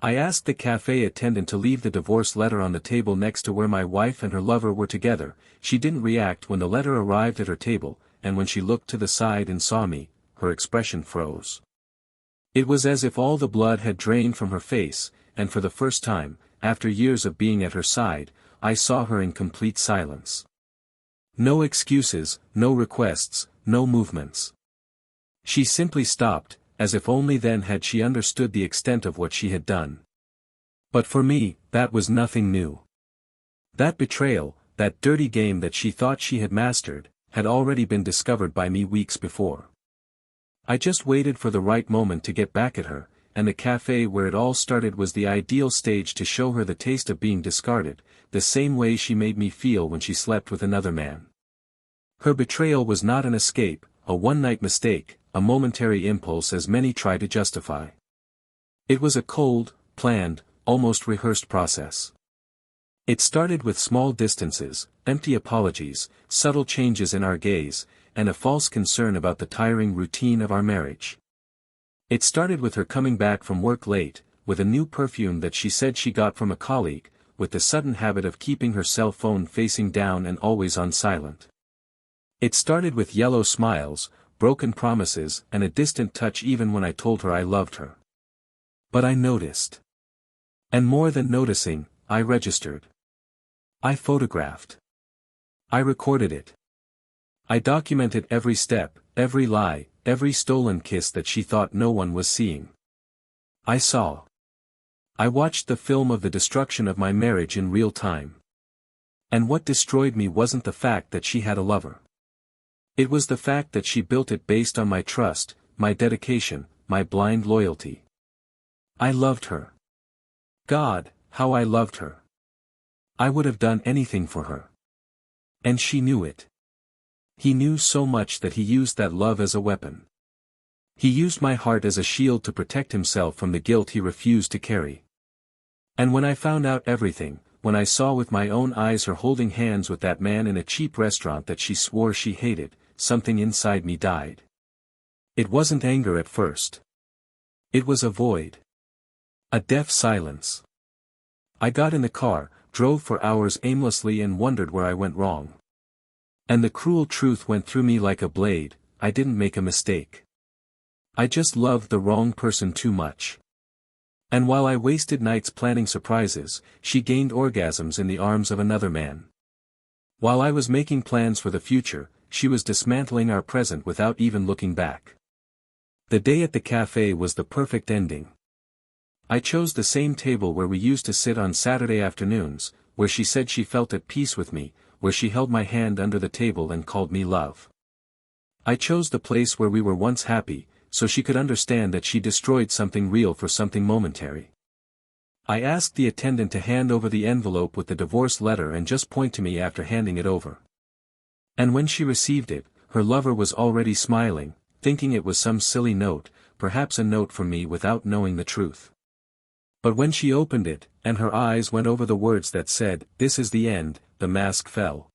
I asked the cafe attendant to leave the divorce letter on the table next to where my wife and her lover were together. She didn't react when the letter arrived at her table, and when she looked to the side and saw me, her expression froze. It was as if all the blood had drained from her face, and for the first time, after years of being at her side, I saw her in complete silence. No excuses, no requests, no movements. She simply stopped, as if only then had she understood the extent of what she had done. But for me, that was nothing new. That betrayal, that dirty game that she thought she had mastered, had already been discovered by me weeks before. I just waited for the right moment to get back at her, and the cafe where it all started was the ideal stage to show her the taste of being discarded, the same way she made me feel when she slept with another man. Her betrayal was not an escape, a one-night mistake, a momentary impulse as many try to justify. It was a cold, planned, almost rehearsed process. It started with small distances, empty apologies, subtle changes in our gaze, and a false concern about the tiring routine of our marriage. It started with her coming back from work late, with a new perfume that she said she got from a colleague, with the sudden habit of keeping her cell phone facing down and always on silent. It started with yellow smiles, broken promises, and a distant touch even when I told her I loved her. But I noticed. And more than noticing, I registered. I photographed. I recorded it. I documented every step, every lie, every stolen kiss that she thought no one was seeing. I saw. I watched the film of the destruction of my marriage in real time. And what destroyed me wasn't the fact that she had a lover. It was the fact that she built it based on my trust, my dedication, my blind loyalty. I loved her. God, how I loved her. I would have done anything for her. And she knew it. He knew so much that he used that love as a weapon. He used my heart as a shield to protect himself from the guilt he refused to carry. And when I found out everything, when I saw with my own eyes her holding hands with that man in a cheap restaurant that she swore she hated, something inside me died. It wasn't anger at first. It was a void. A deaf silence. I got in the car, drove for hours aimlessly and wondered where I went wrong. And the cruel truth went through me like a blade, I didn't make a mistake. I just loved the wrong person too much. And while I wasted nights planning surprises, she gained orgasms in the arms of another man. While I was making plans for the future, she was dismantling our present without even looking back. The day at the cafe was the perfect ending. I chose the same table where we used to sit on Saturday afternoons, where she said she felt at peace with me, where she held my hand under the table and called me love. I chose the place where we were once happy, so she could understand that she destroyed something real for something momentary. I asked the attendant to hand over the envelope with the divorce letter and just point to me after handing it over. And when she received it, her lover was already smiling, thinking it was some silly note, perhaps a note from me without knowing the truth. But when she opened it, and her eyes went over the words that said, "This is the end," the mask fell.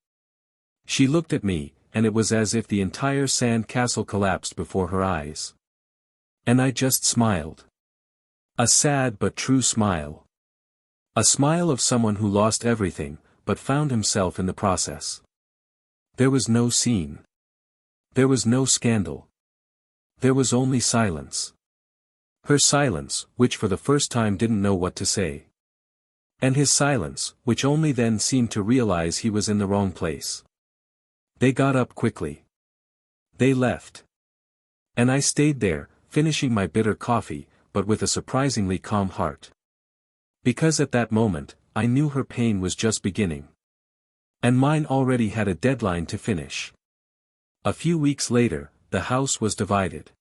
She looked at me, and it was as if the entire sand castle collapsed before her eyes. And I just smiled. A sad but true smile. A smile of someone who lost everything, but found himself in the process. There was no scene. There was no scandal. There was only silence. Her silence, which for the first time didn't know what to say. And his silence, which only then seemed to realize he was in the wrong place. They got up quickly. They left. And I stayed there, finishing my bitter coffee, but with a surprisingly calm heart. Because at that moment, I knew her pain was just beginning. And mine already had a deadline to finish. A few weeks later, the house was divided.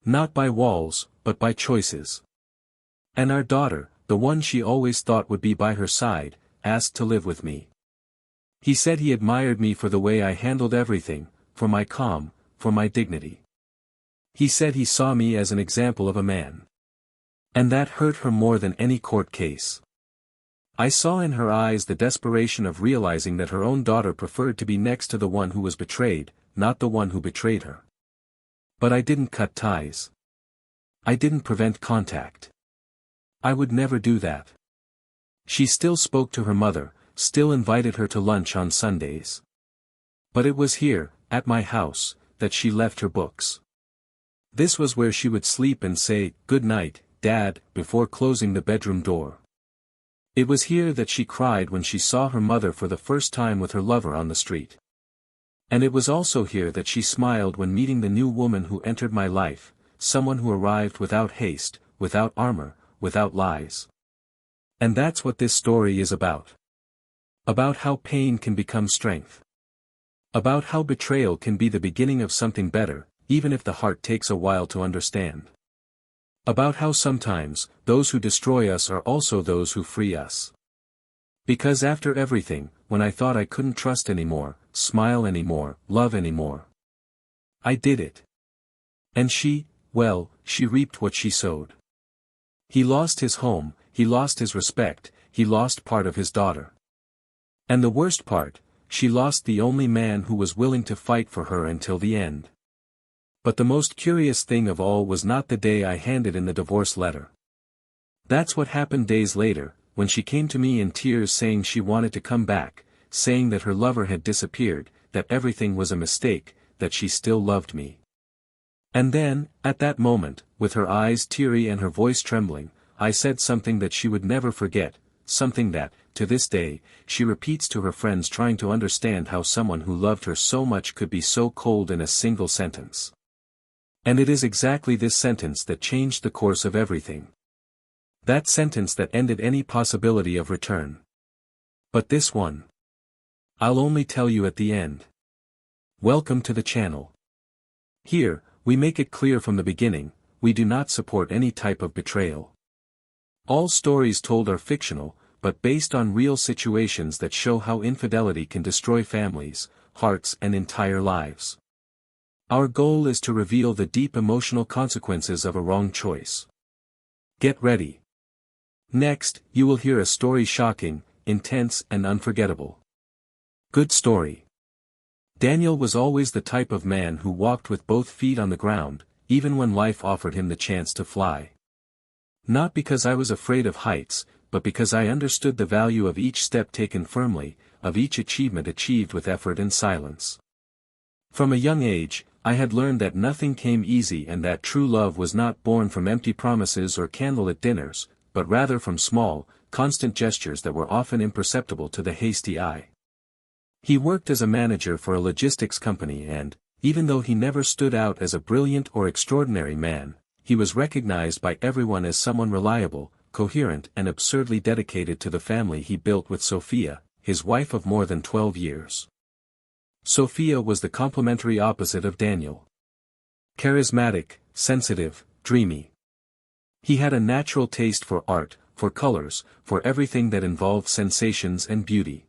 Not by walls, but by choices. And our daughter, the one she always thought would be by her side, asked to live with me. He said he admired me for the way I handled everything, for my calm, for my dignity. He said he saw me as an example of a man. And that hurt her more than any court case. I saw in her eyes the desperation of realizing that her own daughter preferred to be next to the one who was betrayed, not the one who betrayed her. But I didn't cut ties. I didn't prevent contact. I would never do that. She still spoke to her mother, still invited her to lunch on Sundays. But it was here, at my house, that she left her books. This was where she would sleep and say, "Good night, Dad," before closing the bedroom door. It was here that she cried when she saw her mother for the first time with her lover on the street. And it was also here that she smiled when meeting the new woman who entered my life, someone who arrived without haste, without armor, without lies. And that's what this story is about. About how pain can become strength. About how betrayal can be the beginning of something better, even if the heart takes a while to understand. About how sometimes, those who destroy us are also those who free us. Because after everything, when I thought I couldn't trust anymore, smile anymore, love anymore, I did it. And she, well, she reaped what she sowed. He lost his home, he lost his respect, he lost part of his daughter. And the worst part, she lost the only man who was willing to fight for her until the end. But the most curious thing of all was not the day I handed in the divorce letter. That's what happened days later, when she came to me in tears saying she wanted to come back, saying that her lover had disappeared, that everything was a mistake, that she still loved me. And then, at that moment, with her eyes teary and her voice trembling, I said something that she would never forget, something that, to this day, she repeats to her friends trying to understand how someone who loved her so much could be so cold in a single sentence. And it is exactly this sentence that changed the course of everything. That sentence that ended any possibility of return. But this one, I'll only tell you at the end. Welcome to the channel. Here, we make it clear from the beginning, we do not support any type of betrayal. All stories told are fictional, but based on real situations that show how infidelity can destroy families, hearts and entire lives. Our goal is to reveal the deep emotional consequences of a wrong choice. Get ready. Next, you will hear a story shocking, intense and unforgettable. Good story. Daniel was always the type of man who walked with both feet on the ground, even when life offered him the chance to fly. Not because I was afraid of heights, but because I understood the value of each step taken firmly, of each achievement achieved with effort and silence. From a young age, I had learned that nothing came easy and that true love was not born from empty promises or candlelit dinners, but rather from small, constant gestures that were often imperceptible to the hasty eye. He worked as a manager for a logistics company and, even though he never stood out as a brilliant or extraordinary man, he was recognized by everyone as someone reliable, coherent and absurdly dedicated to the family he built with Sophia, his wife of more than 12 years. Sophia was the complementary opposite of Daniel. Charismatic, sensitive, dreamy. He had a natural taste for art, for colors, for everything that involved sensations and beauty.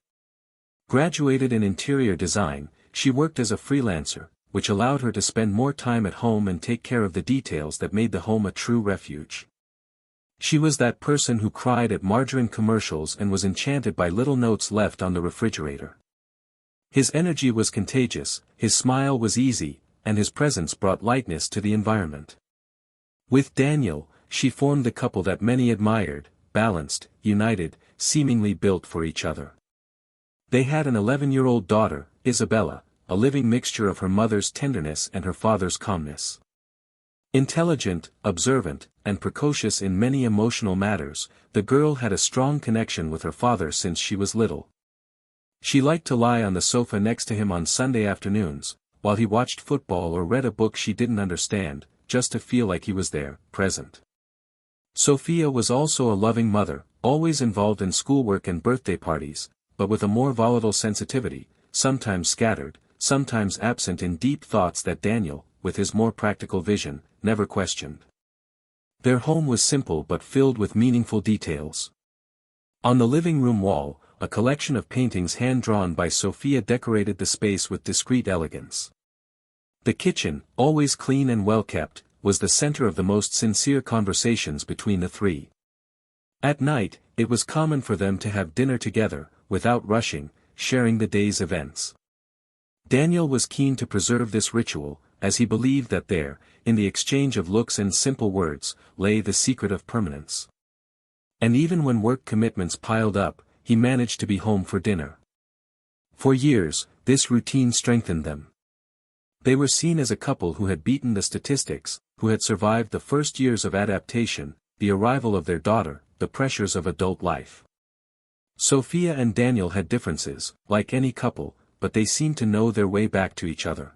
Graduated in interior design, she worked as a freelancer, which allowed her to spend more time at home and take care of the details that made the home a true refuge. She was that person who cried at margarine commercials and was enchanted by little notes left on the refrigerator. His energy was contagious, his smile was easy, and his presence brought lightness to the environment. With Daniel, she formed the couple that many admired, balanced, united, seemingly built for each other. They had an 11-year-old daughter, Isabella, a living mixture of her mother's tenderness and her father's calmness. Intelligent, observant, and precocious in many emotional matters, the girl had a strong connection with her father since she was little. She liked to lie on the sofa next to him on Sunday afternoons, while he watched football or read a book she didn't understand, just to feel like he was there, present. Sophia was also a loving mother, always involved in schoolwork and birthday parties, but with a more volatile sensitivity, sometimes scattered, sometimes absent in deep thoughts that Daniel, with his more practical vision, never questioned. Their home was simple but filled with meaningful details. On the living room wall, a collection of paintings hand-drawn by Sophia decorated the space with discreet elegance. The kitchen, always clean and well-kept, was the center of the most sincere conversations between the three. At night, it was common for them to have dinner together, without rushing, sharing the day's events. Daniel was keen to preserve this ritual, as he believed that there, in the exchange of looks and simple words, lay the secret of permanence. And even when work commitments piled up, he managed to be home for dinner. For years, this routine strengthened them. They were seen as a couple who had beaten the statistics, who had survived the first years of adaptation, the arrival of their daughter, the pressures of adult life. Sophia and Daniel had differences, like any couple, but they seemed to know their way back to each other.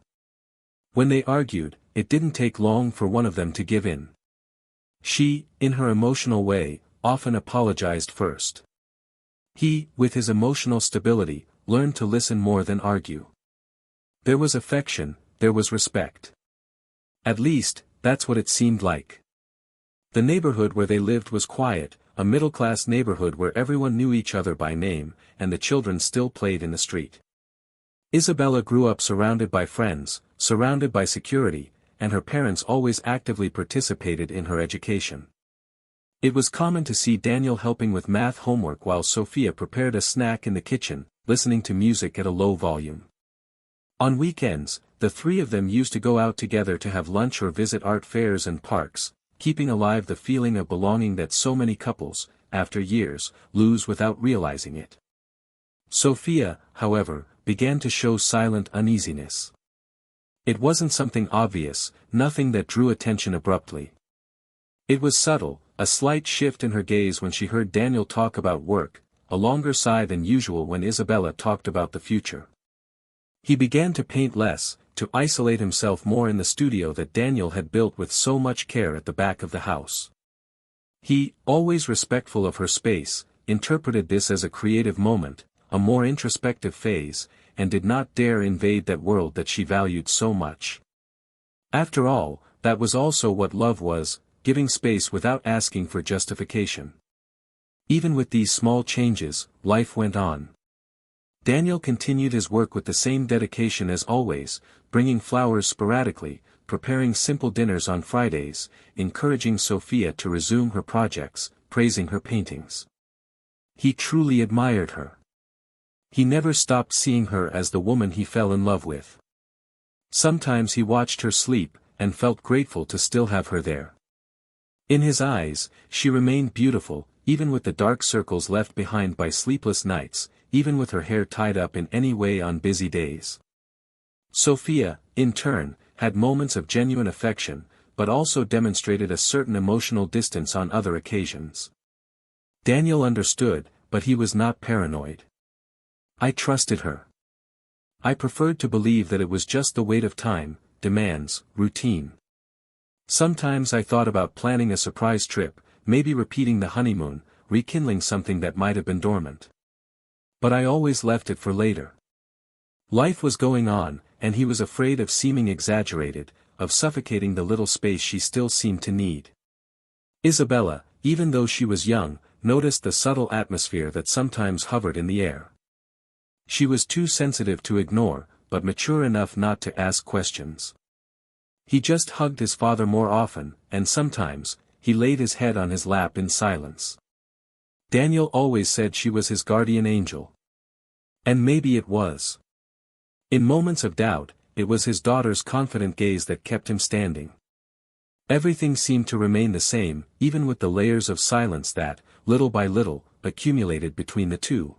When they argued, it didn't take long for one of them to give in. She, in her emotional way, often apologized first. He, with his emotional stability, learned to listen more than argue. There was affection, there was respect. At least, that's what it seemed like. The neighborhood where they lived was quiet, a middle-class neighborhood where everyone knew each other by name, and the children still played in the street. Isabella grew up surrounded by friends, surrounded by security, and her parents always actively participated in her education. It was common to see Daniel helping with math homework while Sophia prepared a snack in the kitchen, listening to music at a low volume. On weekends, the three of them used to go out together to have lunch or visit art fairs and parks, keeping alive the feeling of belonging that so many couples, after years, lose without realizing it. Sophia, however, began to show silent uneasiness. It wasn't something obvious, nothing that drew attention abruptly. It was subtle, a slight shift in her gaze when she heard Daniel talk about work, a longer sigh than usual when Isabella talked about the future. He began to paint less, to isolate himself more in the studio that Daniel had built with so much care at the back of the house. He, always respectful of her space, interpreted this as a creative moment, a more introspective phase, and did not dare invade that world that she valued so much. After all, that was also what love was, giving space without asking for justification. Even with these small changes, life went on. Daniel continued his work with the same dedication as always, bringing flowers sporadically, preparing simple dinners on Fridays, encouraging Sophia to resume her projects, praising her paintings. He truly admired her. He never stopped seeing her as the woman he fell in love with. Sometimes he watched her sleep, and felt grateful to still have her there. In his eyes, she remained beautiful, even with the dark circles left behind by sleepless nights, even with her hair tied up in any way on busy days. Sophia, in turn, had moments of genuine affection, but also demonstrated a certain emotional distance on other occasions. Daniel understood, but he was not paranoid. I trusted her. I preferred to believe that it was just the weight of time, demands, routine. Sometimes I thought about planning a surprise trip, maybe repeating the honeymoon, rekindling something that might have been dormant. But I always left it for later. Life was going on, and he was afraid of seeming exaggerated, of suffocating the little space she still seemed to need. Isabella, even though she was young, noticed the subtle atmosphere that sometimes hovered in the air. She was too sensitive to ignore, but mature enough not to ask questions. He just hugged his father more often, and sometimes, he laid his head on his lap in silence. Daniel always said she was his guardian angel. And maybe it was. In moments of doubt, it was his daughter's confident gaze that kept him standing. Everything seemed to remain the same, even with the layers of silence that, little by little, accumulated between the two.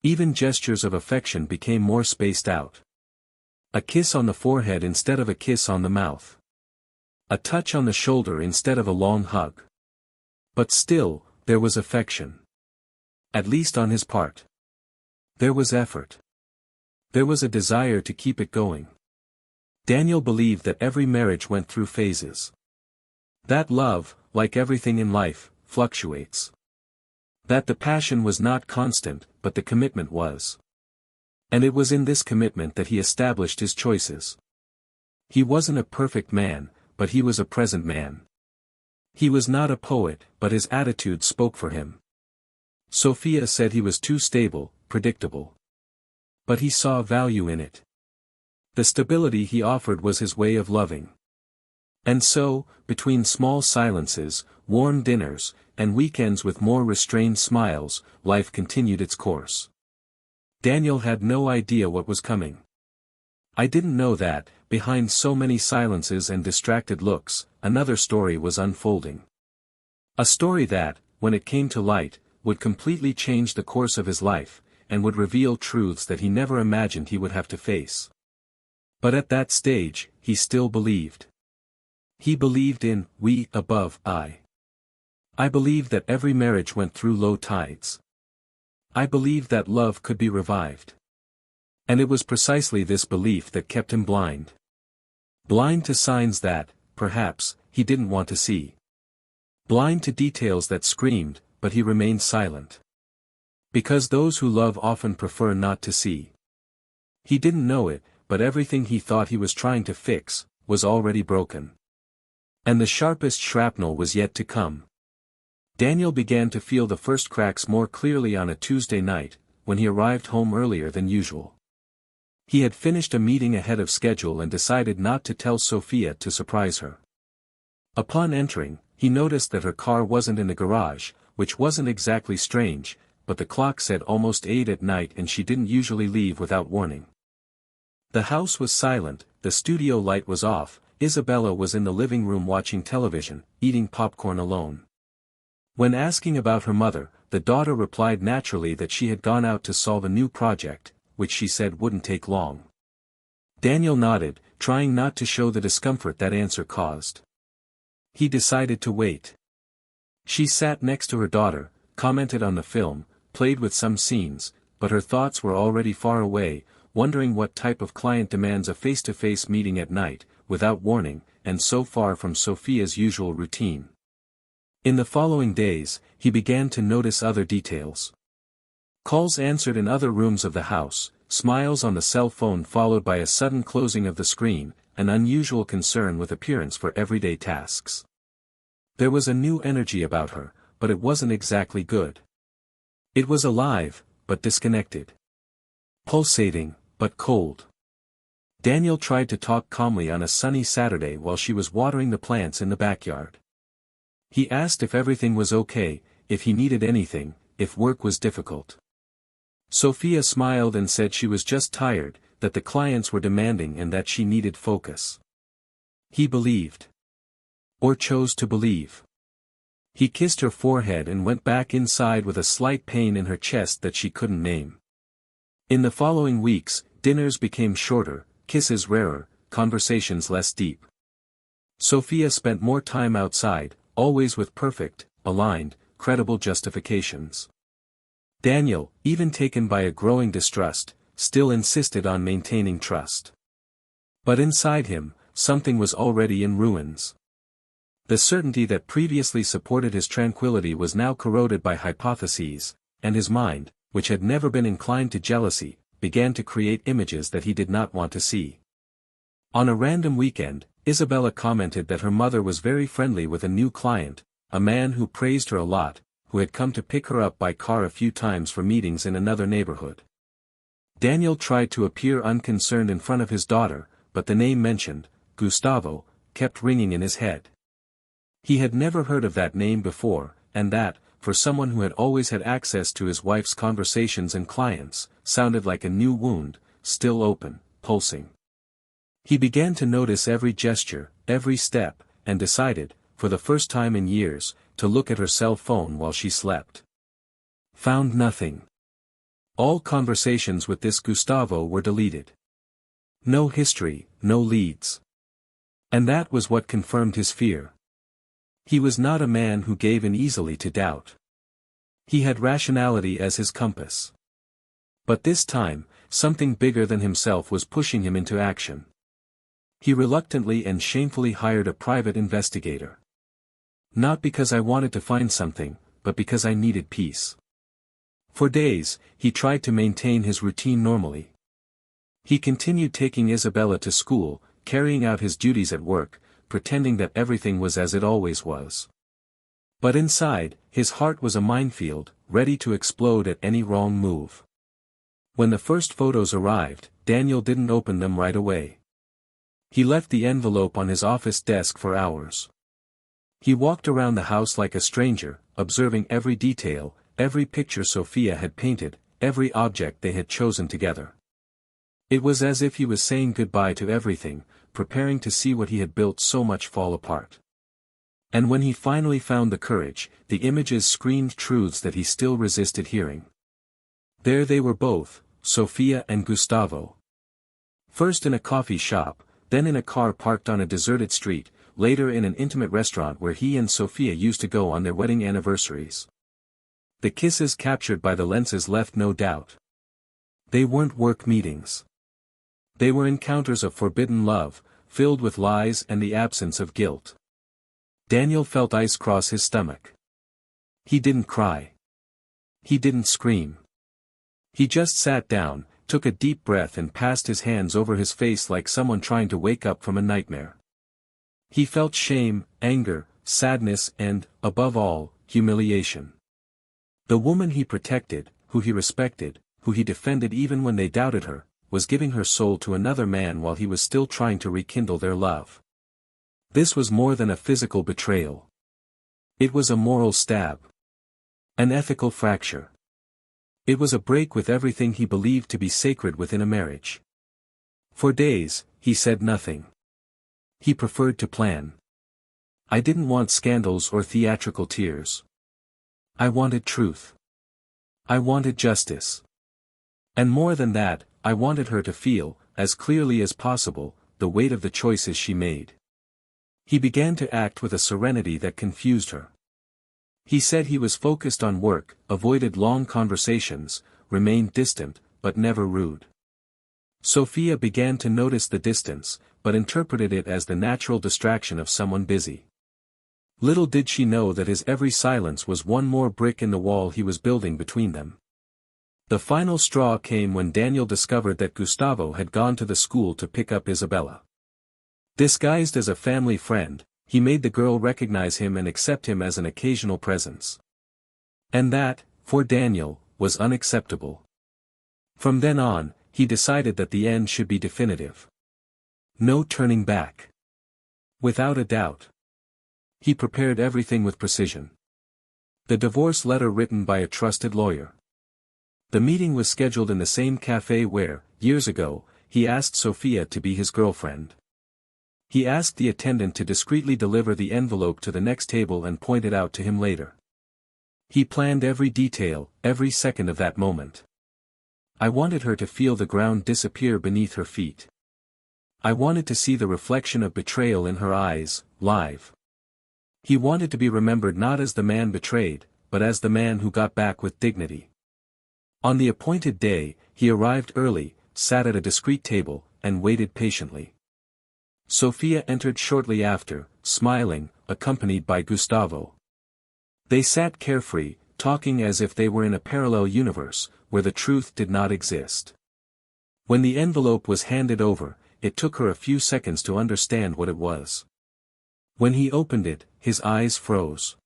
Even gestures of affection became more spaced out. A kiss on the forehead instead of a kiss on the mouth. A touch on the shoulder instead of a long hug. But still, there was affection. At least on his part. There was effort. There was a desire to keep it going. Daniel believed that every marriage went through phases. That love, like everything in life, fluctuates. That the passion was not constant, but the commitment was. And it was in this commitment that he established his choices. He wasn't a perfect man, but he was a present man. He was not a poet, but his attitude spoke for him. Sophia said he was too stable, predictable. But he saw value in it. The stability he offered was his way of loving. And so, between small silences, warm dinners, and weekends with more restrained smiles, life continued its course. Daniel had no idea what was coming. I didn't know that, behind so many silences and distracted looks, another story was unfolding. A story that, when it came to light, would completely change the course of his life, and would reveal truths that he never imagined he would have to face. But at that stage, he still believed. He believed in, we, above, I. I believed that every marriage went through low tides. I believed that love could be revived. And it was precisely this belief that kept him blind. Blind to signs that, perhaps, he didn't want to see. Blind to details that screamed, but he remained silent. Because those who love often prefer not to see. He didn't know it, but everything he thought he was trying to fix, was already broken. And the sharpest shrapnel was yet to come. Daniel began to feel the first cracks more clearly on a Tuesday night, when he arrived home earlier than usual. He had finished a meeting ahead of schedule and decided not to tell Sophia to surprise her. Upon entering, he noticed that her car wasn't in the garage, which wasn't exactly strange, but the clock said almost 8 at night and she didn't usually leave without warning. The house was silent, the studio light was off, Isabella was in the living room watching television, eating popcorn alone. When asking about her mother, the daughter replied naturally that she had gone out to solve a new project, which she said wouldn't take long. Daniel nodded, trying not to show the discomfort that answer caused. He decided to wait. She sat next to her daughter, commented on the film, played with some scenes, but her thoughts were already far away, wondering what type of client demands a face-to-face meeting at night, without warning, and so far from Sophia's usual routine. In the following days, he began to notice other details. Calls answered in other rooms of the house, smiles on the cell phone followed by a sudden closing of the screen, an unusual concern with appearance for everyday tasks. There was a new energy about her, but it wasn't exactly good. It was alive, but disconnected. Pulsating, but cold. Daniel tried to talk calmly on a sunny Saturday while she was watering the plants in the backyard. He asked if everything was okay, if he needed anything, if work was difficult. Sophia smiled and said she was just tired, that the clients were demanding and that she needed focus. He believed. Or chose to believe. He kissed her forehead and went back inside with a slight pain in her chest that she couldn't name. In the following weeks, dinners became shorter, kisses rarer, conversations less deep. Sophia spent more time outside, always with perfect, aligned, credible justifications. Daniel, even taken by a growing distrust, still insisted on maintaining trust. But inside him, something was already in ruins. The certainty that previously supported his tranquility was now corroded by hypotheses, and his mind, which had never been inclined to jealousy, began to create images that he did not want to see. On a random weekend, Isabella commented that her mother was very friendly with a new client, a man who praised her a lot, who had come to pick her up by car a few times for meetings in another neighborhood. Daniel tried to appear unconcerned in front of his daughter, but the name mentioned, Gustavo, kept ringing in his head. He had never heard of that name before, and that, for someone who had always had access to his wife's conversations and clients, sounded like a new wound, still open, pulsing. He began to notice every gesture, every step, and decided, for the first time in years, to look at her cell phone while she slept. Found nothing. All conversations with this Gustavo were deleted. No history, no leads. And that was what confirmed his fear. He was not a man who gave in easily to doubt. He had rationality as his compass. But this time, something bigger than himself was pushing him into action. He reluctantly and shamefully hired a private investigator. Not because I wanted to find something, but because I needed peace. For days, he tried to maintain his routine normally. He continued taking Isabella to school, carrying out his duties at work, pretending that everything was as it always was. But inside, his heart was a minefield, ready to explode at any wrong move. When the first photos arrived, Daniel didn't open them right away. He left the envelope on his office desk for hours. He walked around the house like a stranger, observing every detail, every picture Sophia had painted, every object they had chosen together. It was as if he was saying goodbye to everything, preparing to see what he had built so much fall apart. And when he finally found the courage, the images screamed truths that he still resisted hearing. There they were both, Sophia and Gustavo. First in a coffee shop, then in a car parked on a deserted street, later in an intimate restaurant where he and Sophia used to go on their wedding anniversaries. The kisses captured by the lenses left no doubt. They weren't work meetings. They were encounters of forbidden love, filled with lies and the absence of guilt. Daniel felt ice cross his stomach. He didn't cry. He didn't scream. He just sat down, took a deep breath and passed his hands over his face like someone trying to wake up from a nightmare. He felt shame, anger, sadness and, above all, humiliation. The woman he protected, who he respected, who he defended even when they doubted her, was giving her soul to another man while he was still trying to rekindle their love. This was more than a physical betrayal. It was a moral stab. An ethical fracture. It was a break with everything he believed to be sacred within a marriage. For days, he said nothing. He preferred to plan. I didn't want scandals or theatrical tears. I wanted truth. I wanted justice. And more than that, I wanted her to feel, as clearly as possible, the weight of the choices she made. He began to act with a serenity that confused her. He said he was focused on work, avoided long conversations, remained distant, but never rude. Sophia began to notice the distance, but interpreted it as the natural distraction of someone busy. Little did she know that his every silence was one more brick in the wall he was building between them. The final straw came when Daniel discovered that Gustavo had gone to the school to pick up Isabella. Disguised as a family friend, he made the girl recognize him and accept him as an occasional presence. And that, for Daniel, was unacceptable. From then on, he decided that the end should be definitive. No turning back. Without a doubt. He prepared everything with precision. The divorce letter written by a trusted lawyer. The meeting was scheduled in the same cafe where, years ago, he asked Sophia to be his girlfriend. He asked the attendant to discreetly deliver the envelope to the next table and point it out to him later. He planned every detail, every second of that moment. I wanted her to feel the ground disappear beneath her feet. I wanted to see the reflection of betrayal in her eyes, live. He wanted to be remembered not as the man betrayed, but as the man who got back with dignity. On the appointed day, he arrived early, sat at a discreet table, and waited patiently. Sophia entered shortly after, smiling, accompanied by Gustavo. They sat carefree, talking as if they were in a parallel universe, where the truth did not exist. When the envelope was handed over, it took her a few seconds to understand what it was. When he opened it, his eyes froze.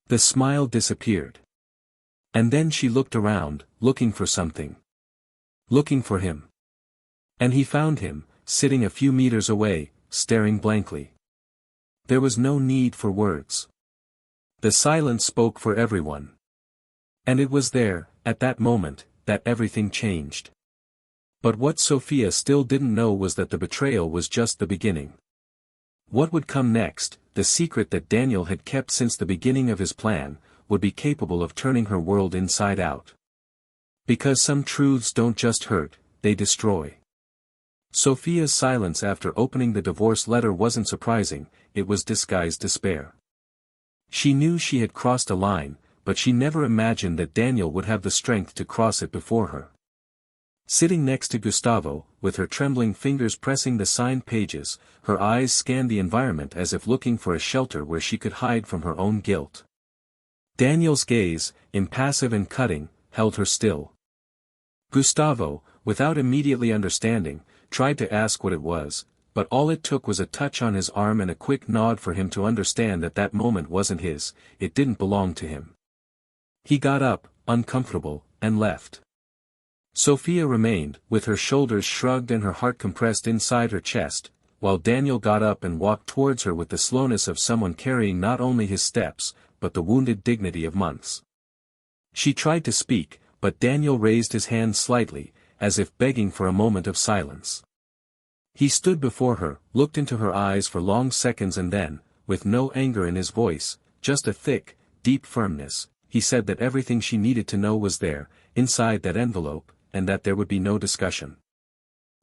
The smile disappeared. And then she looked around, looking for something. Looking for him. And he found him, sitting a few meters away, staring blankly. There was no need for words. The silence spoke for everyone. And it was there, at that moment, that everything changed. But what Sophia still didn't know was that the betrayal was just the beginning. What would come next, the secret that Daniel had kept since the beginning of his plan, would be capable of turning her world inside out. Because some truths don't just hurt, they destroy. Sophia's silence after opening the divorce letter wasn't surprising, it was disguised despair. She knew she had crossed a line, but she never imagined that Daniel would have the strength to cross it before her. Sitting next to Gustavo, with her trembling fingers pressing the signed pages, her eyes scanned the environment as if looking for a shelter where she could hide from her own guilt. Daniel's gaze, impassive and cutting, held her still. Gustavo, without immediately understanding, tried to ask what it was, but all it took was a touch on his arm and a quick nod for him to understand that that moment wasn't his, it didn't belong to him. He got up, uncomfortable, and left. Sophia remained, with her shoulders shrugged and her heart compressed inside her chest, while Daniel got up and walked towards her with the slowness of someone carrying not only his steps, but the wounded dignity of months. She tried to speak, but Daniel raised his hand slightly, as if begging for a moment of silence. He stood before her, looked into her eyes for long seconds and then, with no anger in his voice, just a thick, deep firmness. He said that everything she needed to know was there, inside that envelope, and that there would be no discussion.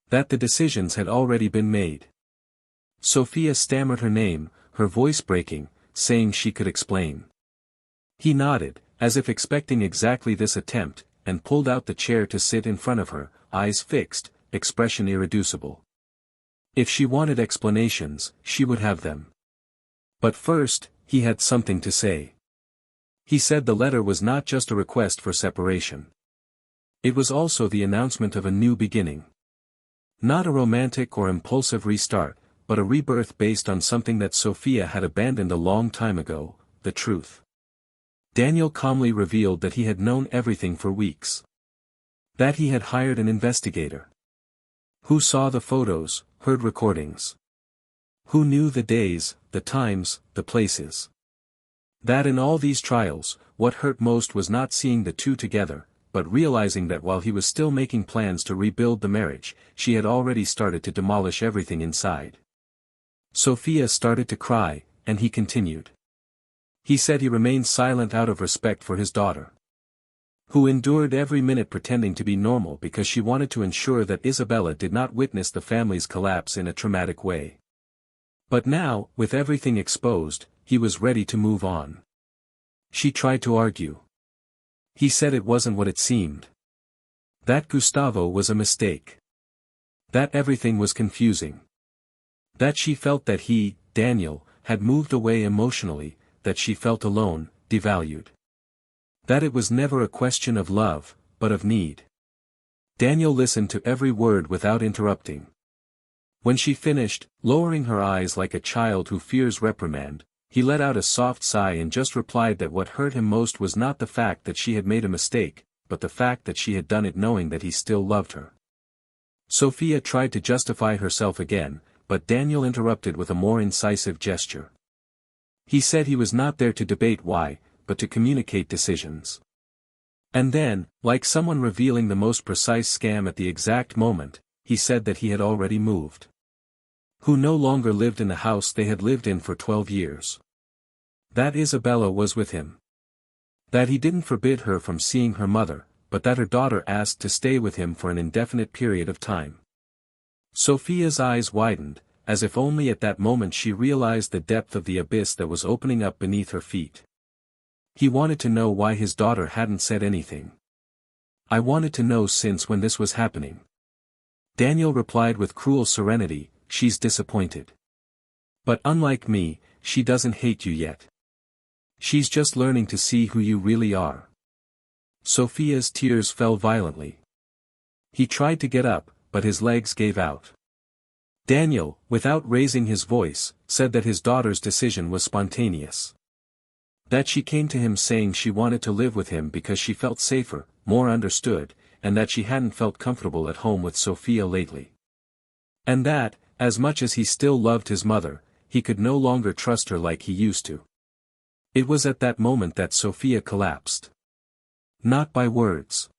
That the decisions had already been made. Sophia stammered her name, her voice breaking, saying she could explain. He nodded, as if expecting exactly this attempt, and pulled out the chair to sit in front of her, eyes fixed, expression irreducible. If she wanted explanations, she would have them. But first, he had something to say. He said the letter was not just a request for separation. It was also the announcement of a new beginning. Not a romantic or impulsive restart, but a rebirth based on something that Sophia had abandoned a long time ago, the truth. Daniel calmly revealed that he had known everything for weeks. That he had hired an investigator. Who saw the photos, heard recordings. Who knew the days, the times, the places. That in all these trials, what hurt most was not seeing the two together, but realizing that while he was still making plans to rebuild the marriage, she had already started to demolish everything inside. Sophia started to cry, and he continued. He said he remained silent out of respect for his daughter. Who endured every minute pretending to be normal because she wanted to ensure that Isabella did not witness the family's collapse in a traumatic way. But now, with everything exposed, he was ready to move on. She tried to argue. He said it wasn't what it seemed. That Gustavo was a mistake. That everything was confusing. That she felt that he, Daniel, had moved away emotionally, that she felt alone, devalued. That it was never a question of love, but of need. Daniel listened to every word without interrupting. When she finished, lowering her eyes like a child who fears reprimand, he let out a soft sigh and just replied that what hurt him most was not the fact that she had made a mistake, but the fact that she had done it knowing that he still loved her. Sophia tried to justify herself again, but Daniel interrupted with a more incisive gesture. He said he was not there to debate why, but to communicate decisions. And then, like someone revealing the most precise scam at the exact moment, he said that he had already moved. Who no longer lived in the house they had lived in for 12 years. That Isabella was with him. That he didn't forbid her from seeing her mother, but that her daughter asked to stay with him for an indefinite period of time. Sophia's eyes widened, as if only at that moment she realized the depth of the abyss that was opening up beneath her feet. He wanted to know why his daughter hadn't said anything. I wanted to know since when this was happening. Daniel replied with cruel serenity, she's disappointed. But unlike me, she doesn't hate you yet. She's just learning to see who you really are. Sophia's tears fell violently. He tried to get up, but his legs gave out. Daniel, without raising his voice, said that his daughter's decision was spontaneous. That she came to him saying she wanted to live with him because she felt safer, more understood, and that she hadn't felt comfortable at home with Sophia lately. And that, as much as he still loved his mother, he could no longer trust her like he used to. It was at that moment that Sophia collapsed. Not by words.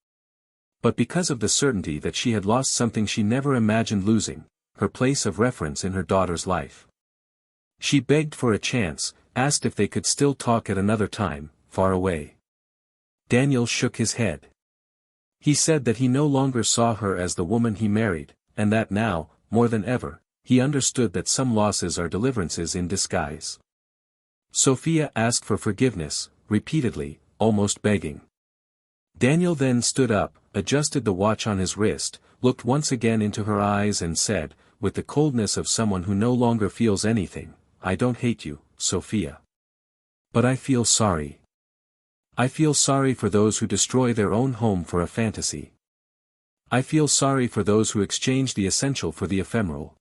But because of the certainty that she had lost something she never imagined losing, her place of reference in her daughter's life. She begged for a chance, asked if they could still talk at another time, far away. Daniel shook his head. He said that he no longer saw her as the woman he married, and that now, more than ever, he understood that some losses are deliverances in disguise. Sophia asked for forgiveness, repeatedly, almost begging. Daniel then stood up, adjusted the watch on his wrist, looked once again into her eyes and said, with the coldness of someone who no longer feels anything, I don't hate you, Sophia. But I feel sorry. I feel sorry for those who destroy their own home for a fantasy. I feel sorry for those who exchange the essential for the ephemeral.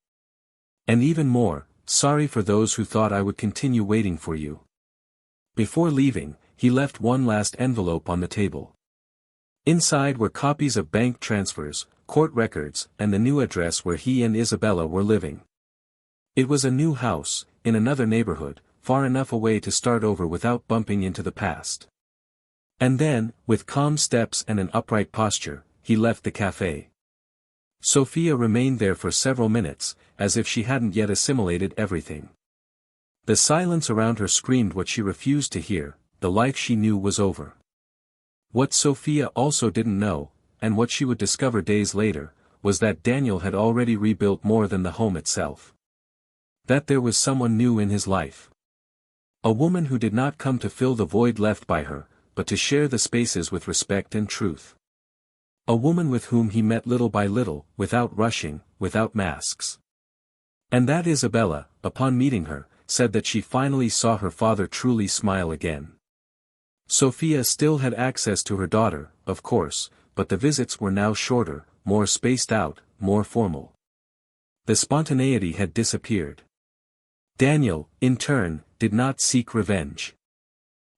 And even more, sorry for those who thought I would continue waiting for you. Before leaving, he left one last envelope on the table. Inside were copies of bank transfers, court records, and the new address where he and Isabella were living. It was a new house, in another neighborhood, far enough away to start over without bumping into the past. And then, with calm steps and an upright posture, he left the cafe. Sophia remained there for several minutes, as if she hadn't yet assimilated everything. The silence around her screamed what she refused to hear, the life she knew was over. What Sophia also didn't know, and what she would discover days later, was that Daniel had already rebuilt more than the home itself. That there was someone new in his life. A woman who did not come to fill the void left by her, but to share the spaces with respect and truth. A woman with whom he met little by little, without rushing, without masks. And that Isabella, upon meeting her, said that she finally saw her father truly smile again. Sophia still had access to her daughter, of course, but the visits were now shorter, more spaced out, more formal. The spontaneity had disappeared. Daniel, in turn, did not seek revenge.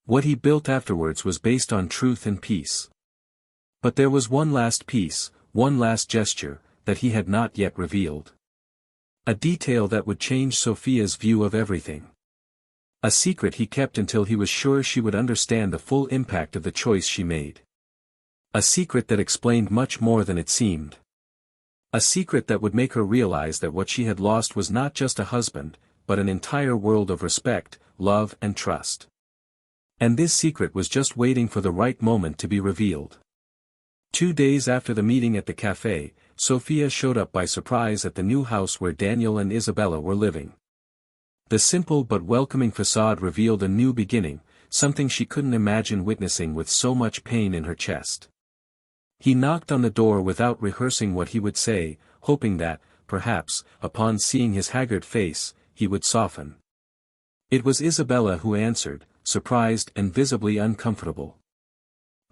What he built afterwards was based on truth and peace. But there was one last piece, one last gesture, that he had not yet revealed. A detail that would change Sophia's view of everything. A secret he kept until he was sure she would understand the full impact of the choice she made. A secret that explained much more than it seemed. A secret that would make her realize that what she had lost was not just a husband, but an entire world of respect, love and trust. And this secret was just waiting for the right moment to be revealed. 2 days after the meeting at the cafe, Sophia showed up by surprise at the new house where Daniel and Isabella were living. The simple but welcoming facade revealed a new beginning, something she couldn't imagine witnessing with so much pain in her chest. He knocked on the door without rehearsing what he would say, hoping that, perhaps, upon seeing his haggard face, he would soften. It was Isabella who answered, surprised and visibly uncomfortable.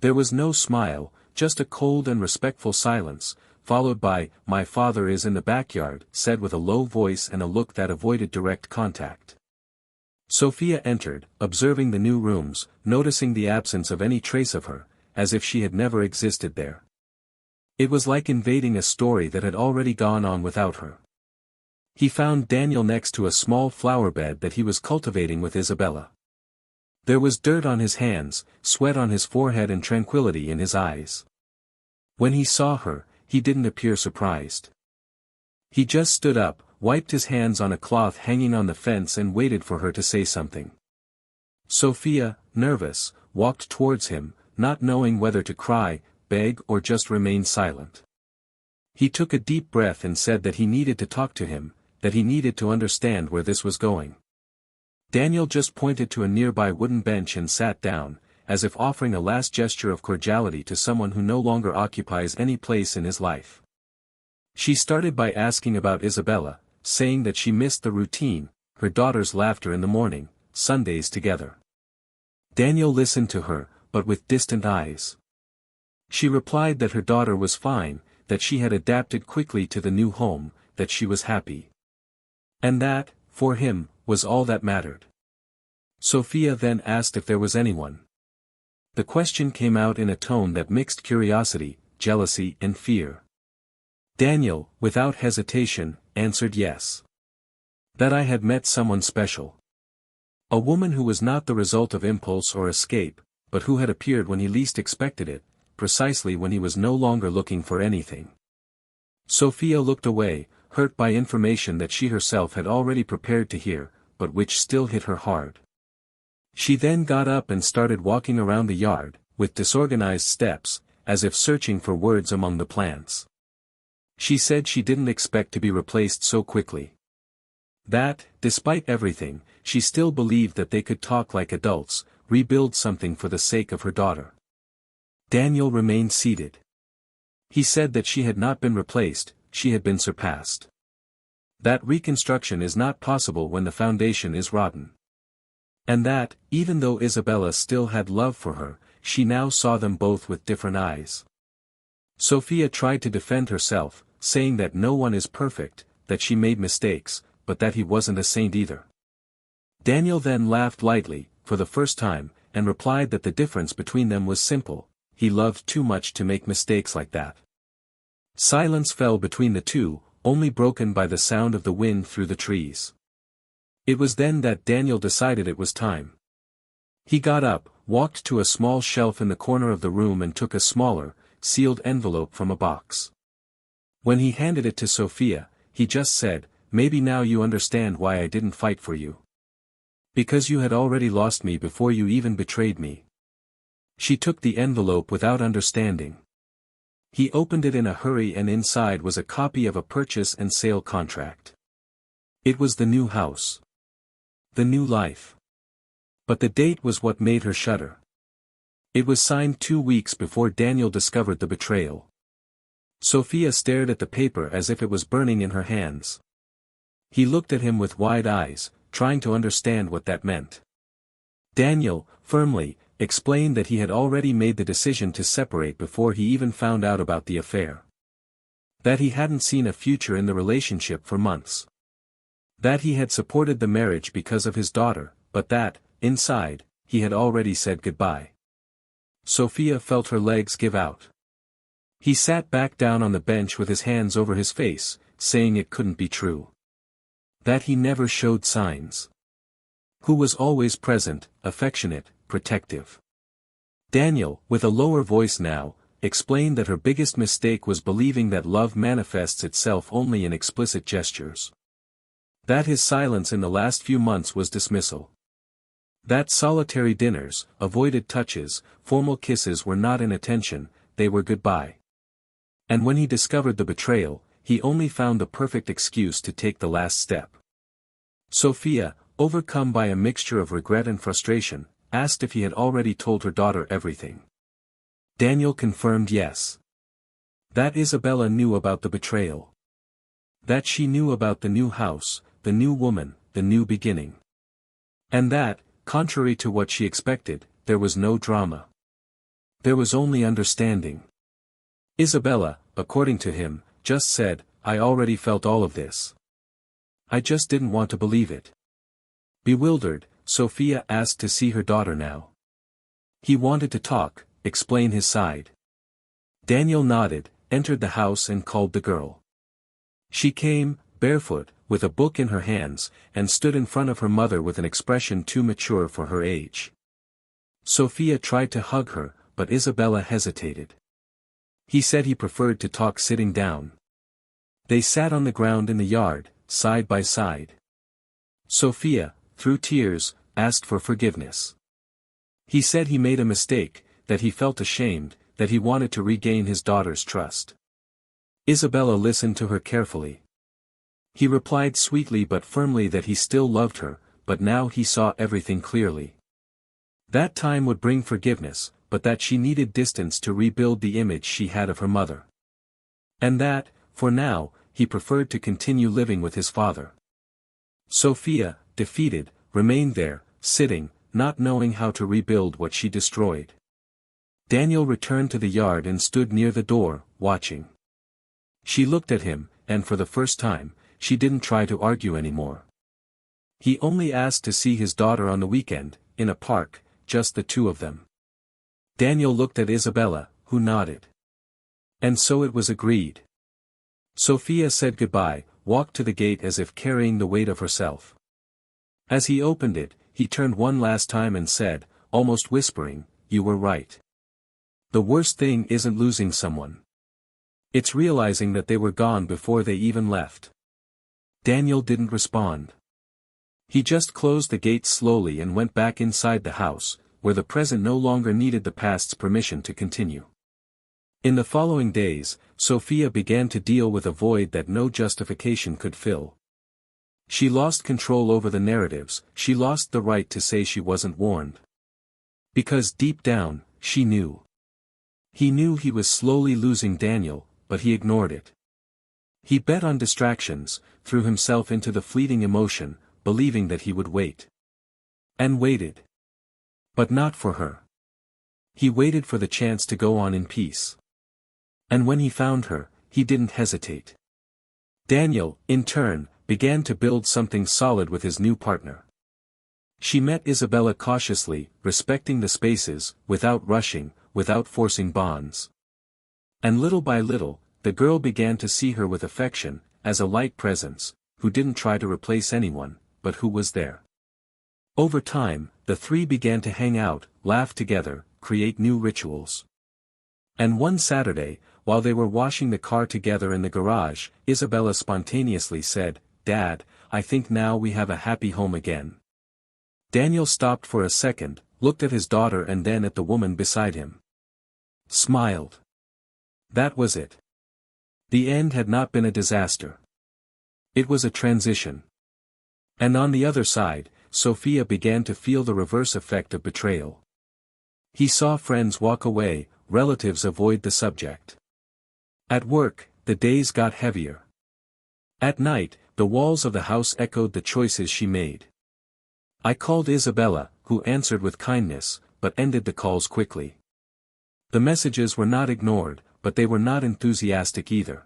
There was no smile, just a cold and respectful silence, followed by, "My father is in the backyard," said with a low voice and a look that avoided direct contact. Sophia entered, observing the new rooms, noticing the absence of any trace of her, as if she had never existed there. It was like invading a story that had already gone on without her. He found Daniel next to a small flower bed that he was cultivating with Isabella. There was dirt on his hands, sweat on his forehead and tranquility in his eyes. When he saw her, he didn't appear surprised. He just stood up, wiped his hands on a cloth hanging on the fence and waited for her to say something. Sophia, nervous, walked towards him, not knowing whether to cry, beg or just remain silent. He took a deep breath and said that he needed to talk to him, that he needed to understand where this was going. Daniel just pointed to a nearby wooden bench and sat down, as if offering a last gesture of cordiality to someone who no longer occupies any place in his life. She started by asking about Isabella, saying that she missed the routine, her daughter's laughter in the morning, Sundays together. Daniel listened to her, but with distant eyes. She replied that her daughter was fine, that she had adapted quickly to the new home, that she was happy. And that, for him, was all that mattered. Sophia then asked if there was anyone. The question came out in a tone that mixed curiosity, jealousy and fear. Daniel, without hesitation, answered yes. That I had met someone special. A woman who was not the result of impulse or escape, but who had appeared when he least expected it, precisely when he was no longer looking for anything. Sophia looked away, hurt by information that she herself had already prepared to hear, but which still hit her hard. She then got up and started walking around the yard, with disorganized steps, as if searching for words among the plants. She said she didn't expect to be replaced so quickly. That, despite everything, she still believed that they could talk like adults, rebuild something for the sake of her daughter. Daniel remained seated. He said that she had not been replaced, she had been surpassed. That reconstruction is not possible when the foundation is rotten. And that, even though Isabella still had love for her, she now saw them both with different eyes. Sophia tried to defend herself, saying that no one is perfect, that she made mistakes, but that he wasn't a saint either. Daniel then laughed lightly, for the first time, and replied that the difference between them was simple: he loved too much to make mistakes like that. Silence fell between the two, only broken by the sound of the wind through the trees. It was then that Daniel decided it was time. He got up, walked to a small shelf in the corner of the room and took a smaller, sealed envelope from a box. When he handed it to Sophia, he just said, "Maybe now you understand why I didn't fight for you." Because you had already lost me before you even betrayed me. She took the envelope without understanding. He opened it in a hurry and inside was a copy of a purchase and sale contract. It was the new house. The new life. But the date was what made her shudder. It was signed 2 weeks before Daniel discovered the betrayal. Sophia stared at the paper as if it was burning in her hands. He looked at him with wide eyes, trying to understand what that meant. Daniel, firmly, explained that he had already made the decision to separate before he even found out about the affair. That he hadn't seen a future in the relationship for months. That he had supported the marriage because of his daughter, but that, inside, he had already said goodbye. Sophia felt her legs give out. He sat back down on the bench with his hands over his face, saying it couldn't be true. That he never showed signs. Who was always present, affectionate, protective. Daniel, with a lower voice now, explained that her biggest mistake was believing that love manifests itself only in explicit gestures. That his silence in the last few months was dismissal. That solitary dinners, avoided touches, formal kisses were not inattention, they were goodbye. And when he discovered the betrayal, he only found the perfect excuse to take the last step. Sophia, overcome by a mixture of regret and frustration, asked if he had already told her daughter everything. Daniel confirmed yes. That Isabella knew about the betrayal. That she knew about the new house, the new woman, the new beginning. And that, contrary to what she expected, there was no drama. There was only understanding. Isabella, according to him, just said, "I already felt all of this. I just didn't want to believe it." Bewildered, Sophia asked to see her daughter now. He wanted to talk, explain his side. Daniel nodded, entered the house and called the girl. She came, barefoot, with a book in her hands, and stood in front of her mother with an expression too mature for her age. Sophia tried to hug her, but Isabella hesitated. He said he preferred to talk sitting down. They sat on the ground in the yard, side by side. Sophia, through tears, asked for forgiveness. He said he made a mistake, that he felt ashamed, that he wanted to regain his daughter's trust. Isabella listened to her carefully. He replied sweetly but firmly that he still loved her, but now he saw everything clearly. That time would bring forgiveness, but that she needed distance to rebuild the image she had of her mother. And that, for now, he preferred to continue living with his father. Sophia, defeated, remained there, sitting, not knowing how to rebuild what she destroyed. Daniel returned to the yard and stood near the door, watching. She looked at him, and for the first time, she didn't try to argue anymore. He only asked to see his daughter on the weekend, in a park, just the two of them. Daniel looked at Isabella, who nodded. And so it was agreed. Sophia said goodbye, walked to the gate as if carrying the weight of herself. As he opened it, he turned one last time and said, almost whispering, "You were right. The worst thing isn't losing someone. It's realizing that they were gone before they even left." Daniel didn't respond. He just closed the gate slowly and went back inside the house, where the present no longer needed the past's permission to continue. In the following days, Sophia began to deal with a void that no justification could fill. She lost control over the narratives, she lost the right to say she wasn't warned. Because deep down, she knew. He knew he was slowly losing Daniel, but he ignored it. He bet on distractions, threw himself into the fleeting emotion, believing that he would wait. And waited. But not for her. He waited for the chance to go on in peace. And when he found her, he didn't hesitate. Daniel, in turn, began to build something solid with his new partner. She met Isabella cautiously, respecting the spaces, without rushing, without forcing bonds. And little by little, the girl began to see her with affection, as a light presence, who didn't try to replace anyone, but who was there. Over time, the three began to hang out, laugh together, create new rituals. And one Saturday, while they were washing the car together in the garage, Isabella spontaneously said, "Dad, I think now we have a happy home again." Daniel stopped for a second, looked at his daughter and then at the woman beside him. Smiled. That was it. The end had not been a disaster. It was a transition. And on the other side, Sophia began to feel the reverse effect of betrayal. He saw friends walk away, relatives avoid the subject. At work, the days got heavier. At night, the walls of the house echoed the choices she made. I called Isabella, who answered with kindness, but ended the calls quickly. The messages were not ignored, but they were not enthusiastic either.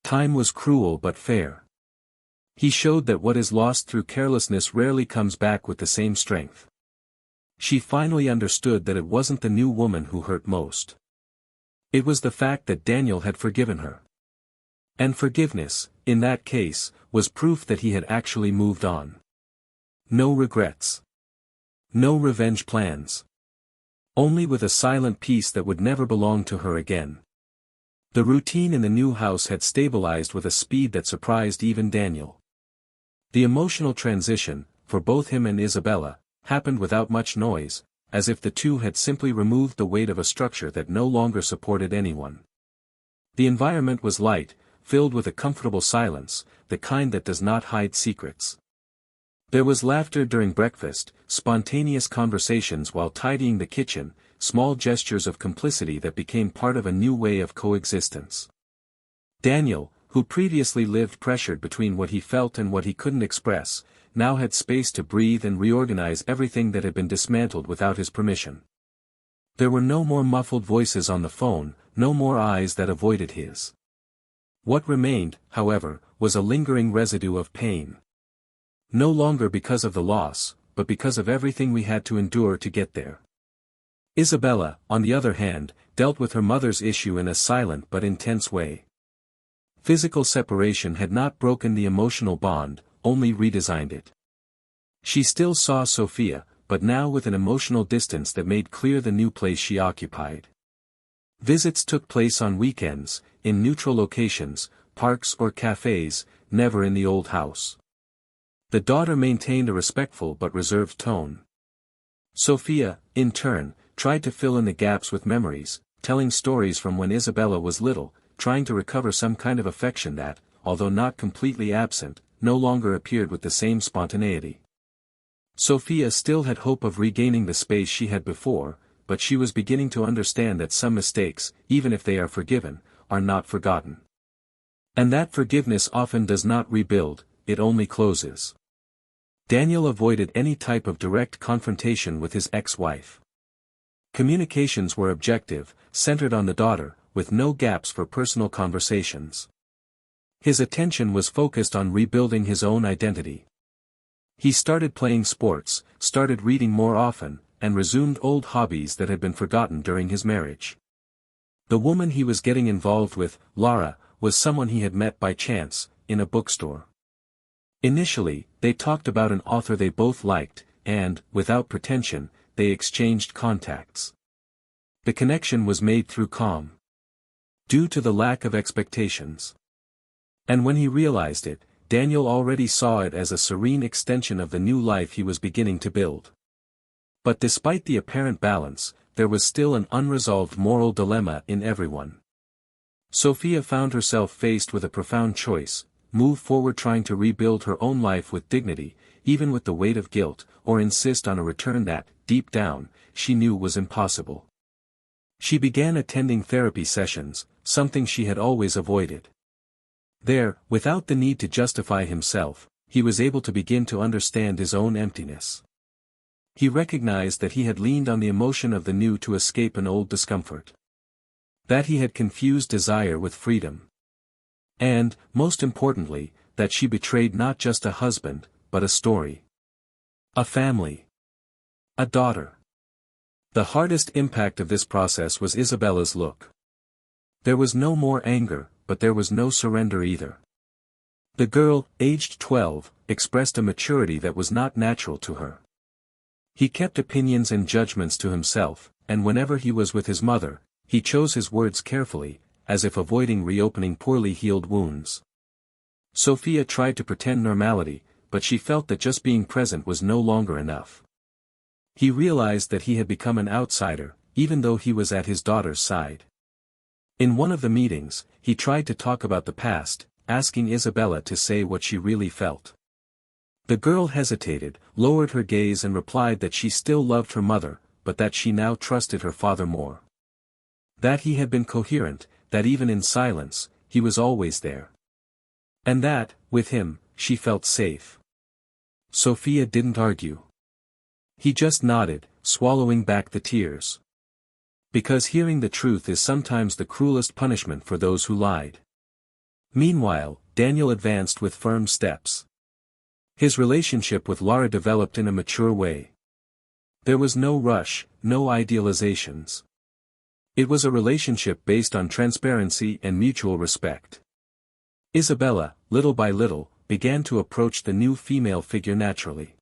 Time was cruel but fair. He showed that what is lost through carelessness rarely comes back with the same strength. She finally understood that it wasn't the new woman who hurt most. It was the fact that Daniel had forgiven her. And forgiveness, in that case, was proof that he had actually moved on. No regrets. No revenge plans. Only with a silent peace that would never belong to her again. The routine in the new house had stabilized with a speed that surprised even Daniel. The emotional transition, for both him and Isabella, happened without much noise, as if the two had simply removed the weight of a structure that no longer supported anyone. The environment was light, filled with a comfortable silence, the kind that does not hide secrets. There was laughter during breakfast, spontaneous conversations while tidying the kitchen, small gestures of complicity that became part of a new way of coexistence. Daniel, who previously lived pressured between what he felt and what he couldn't express, now had space to breathe and reorganize everything that had been dismantled without his permission. There were no more muffled voices on the phone, no more eyes that avoided his. What remained, however, was a lingering residue of pain. No longer because of the loss, but because of everything we had to endure to get there. Isabella, on the other hand, dealt with her mother's issue in a silent but intense way. Physical separation had not broken the emotional bond, only redesigned it. She still saw Sophia, but now with an emotional distance that made clear the new place she occupied. Visits took place on weekends, in neutral locations, parks or cafes, never in the old house. The daughter maintained a respectful but reserved tone. Sophia, in turn, tried to fill in the gaps with memories, telling stories from when Isabella was little, trying to recover some kind of affection that, although not completely absent, no longer appeared with the same spontaneity. Sophia still had hope of regaining the space she had before, but she was beginning to understand that some mistakes, even if they are forgiven, are not forgotten. And that forgiveness often does not rebuild, it only closes. Daniel avoided any type of direct confrontation with his ex-wife. Communications were objective, centered on the daughter, with no gaps for personal conversations. His attention was focused on rebuilding his own identity. He started playing sports, started reading more often, and resumed old hobbies that had been forgotten during his marriage. The woman he was getting involved with, Laura, was someone he had met by chance, in a bookstore. Initially, they talked about an author they both liked, and, without pretension, they exchanged contacts. The connection was made through calm. Due to the lack of expectations. And when he realized it, Daniel already saw it as a serene extension of the new life he was beginning to build. But despite the apparent balance, there was still an unresolved moral dilemma in everyone. Sophia found herself faced with a profound choice: move forward trying to rebuild her own life with dignity, even with the weight of guilt, or insist on a return that, deep down, she knew was impossible. She began attending therapy sessions, something she had always avoided. There, without the need to justify himself, he was able to begin to understand his own emptiness. He recognized that he had leaned on the emotion of the new to escape an old discomfort. That he had confused desire with freedom. And, most importantly, that she betrayed not just a husband, but a story. A family. A daughter. The hardest impact of this process was Isabella's look. There was no more anger, but there was no surrender either. The girl, aged 12, expressed a maturity that was not natural to her. He kept opinions and judgments to himself, and whenever he was with his mother, he chose his words carefully, as if avoiding reopening poorly healed wounds. Sophia tried to pretend normality, but she felt that just being present was no longer enough. He realized that he had become an outsider, even though he was at his daughter's side. In one of the meetings, he tried to talk about the past, asking Isabella to say what she really felt. The girl hesitated, lowered her gaze and replied that she still loved her mother, but that she now trusted her father more. That he had been coherent, that even in silence, he was always there. And that, with him, she felt safe. Sophia didn't argue. He just nodded, swallowing back the tears. Because hearing the truth is sometimes the cruelest punishment for those who lied. Meanwhile, Daniel advanced with firm steps. His relationship with Lara developed in a mature way. There was no rush, no idealizations. It was a relationship based on transparency and mutual respect. Isabella, little by little, began to approach the new female figure naturally.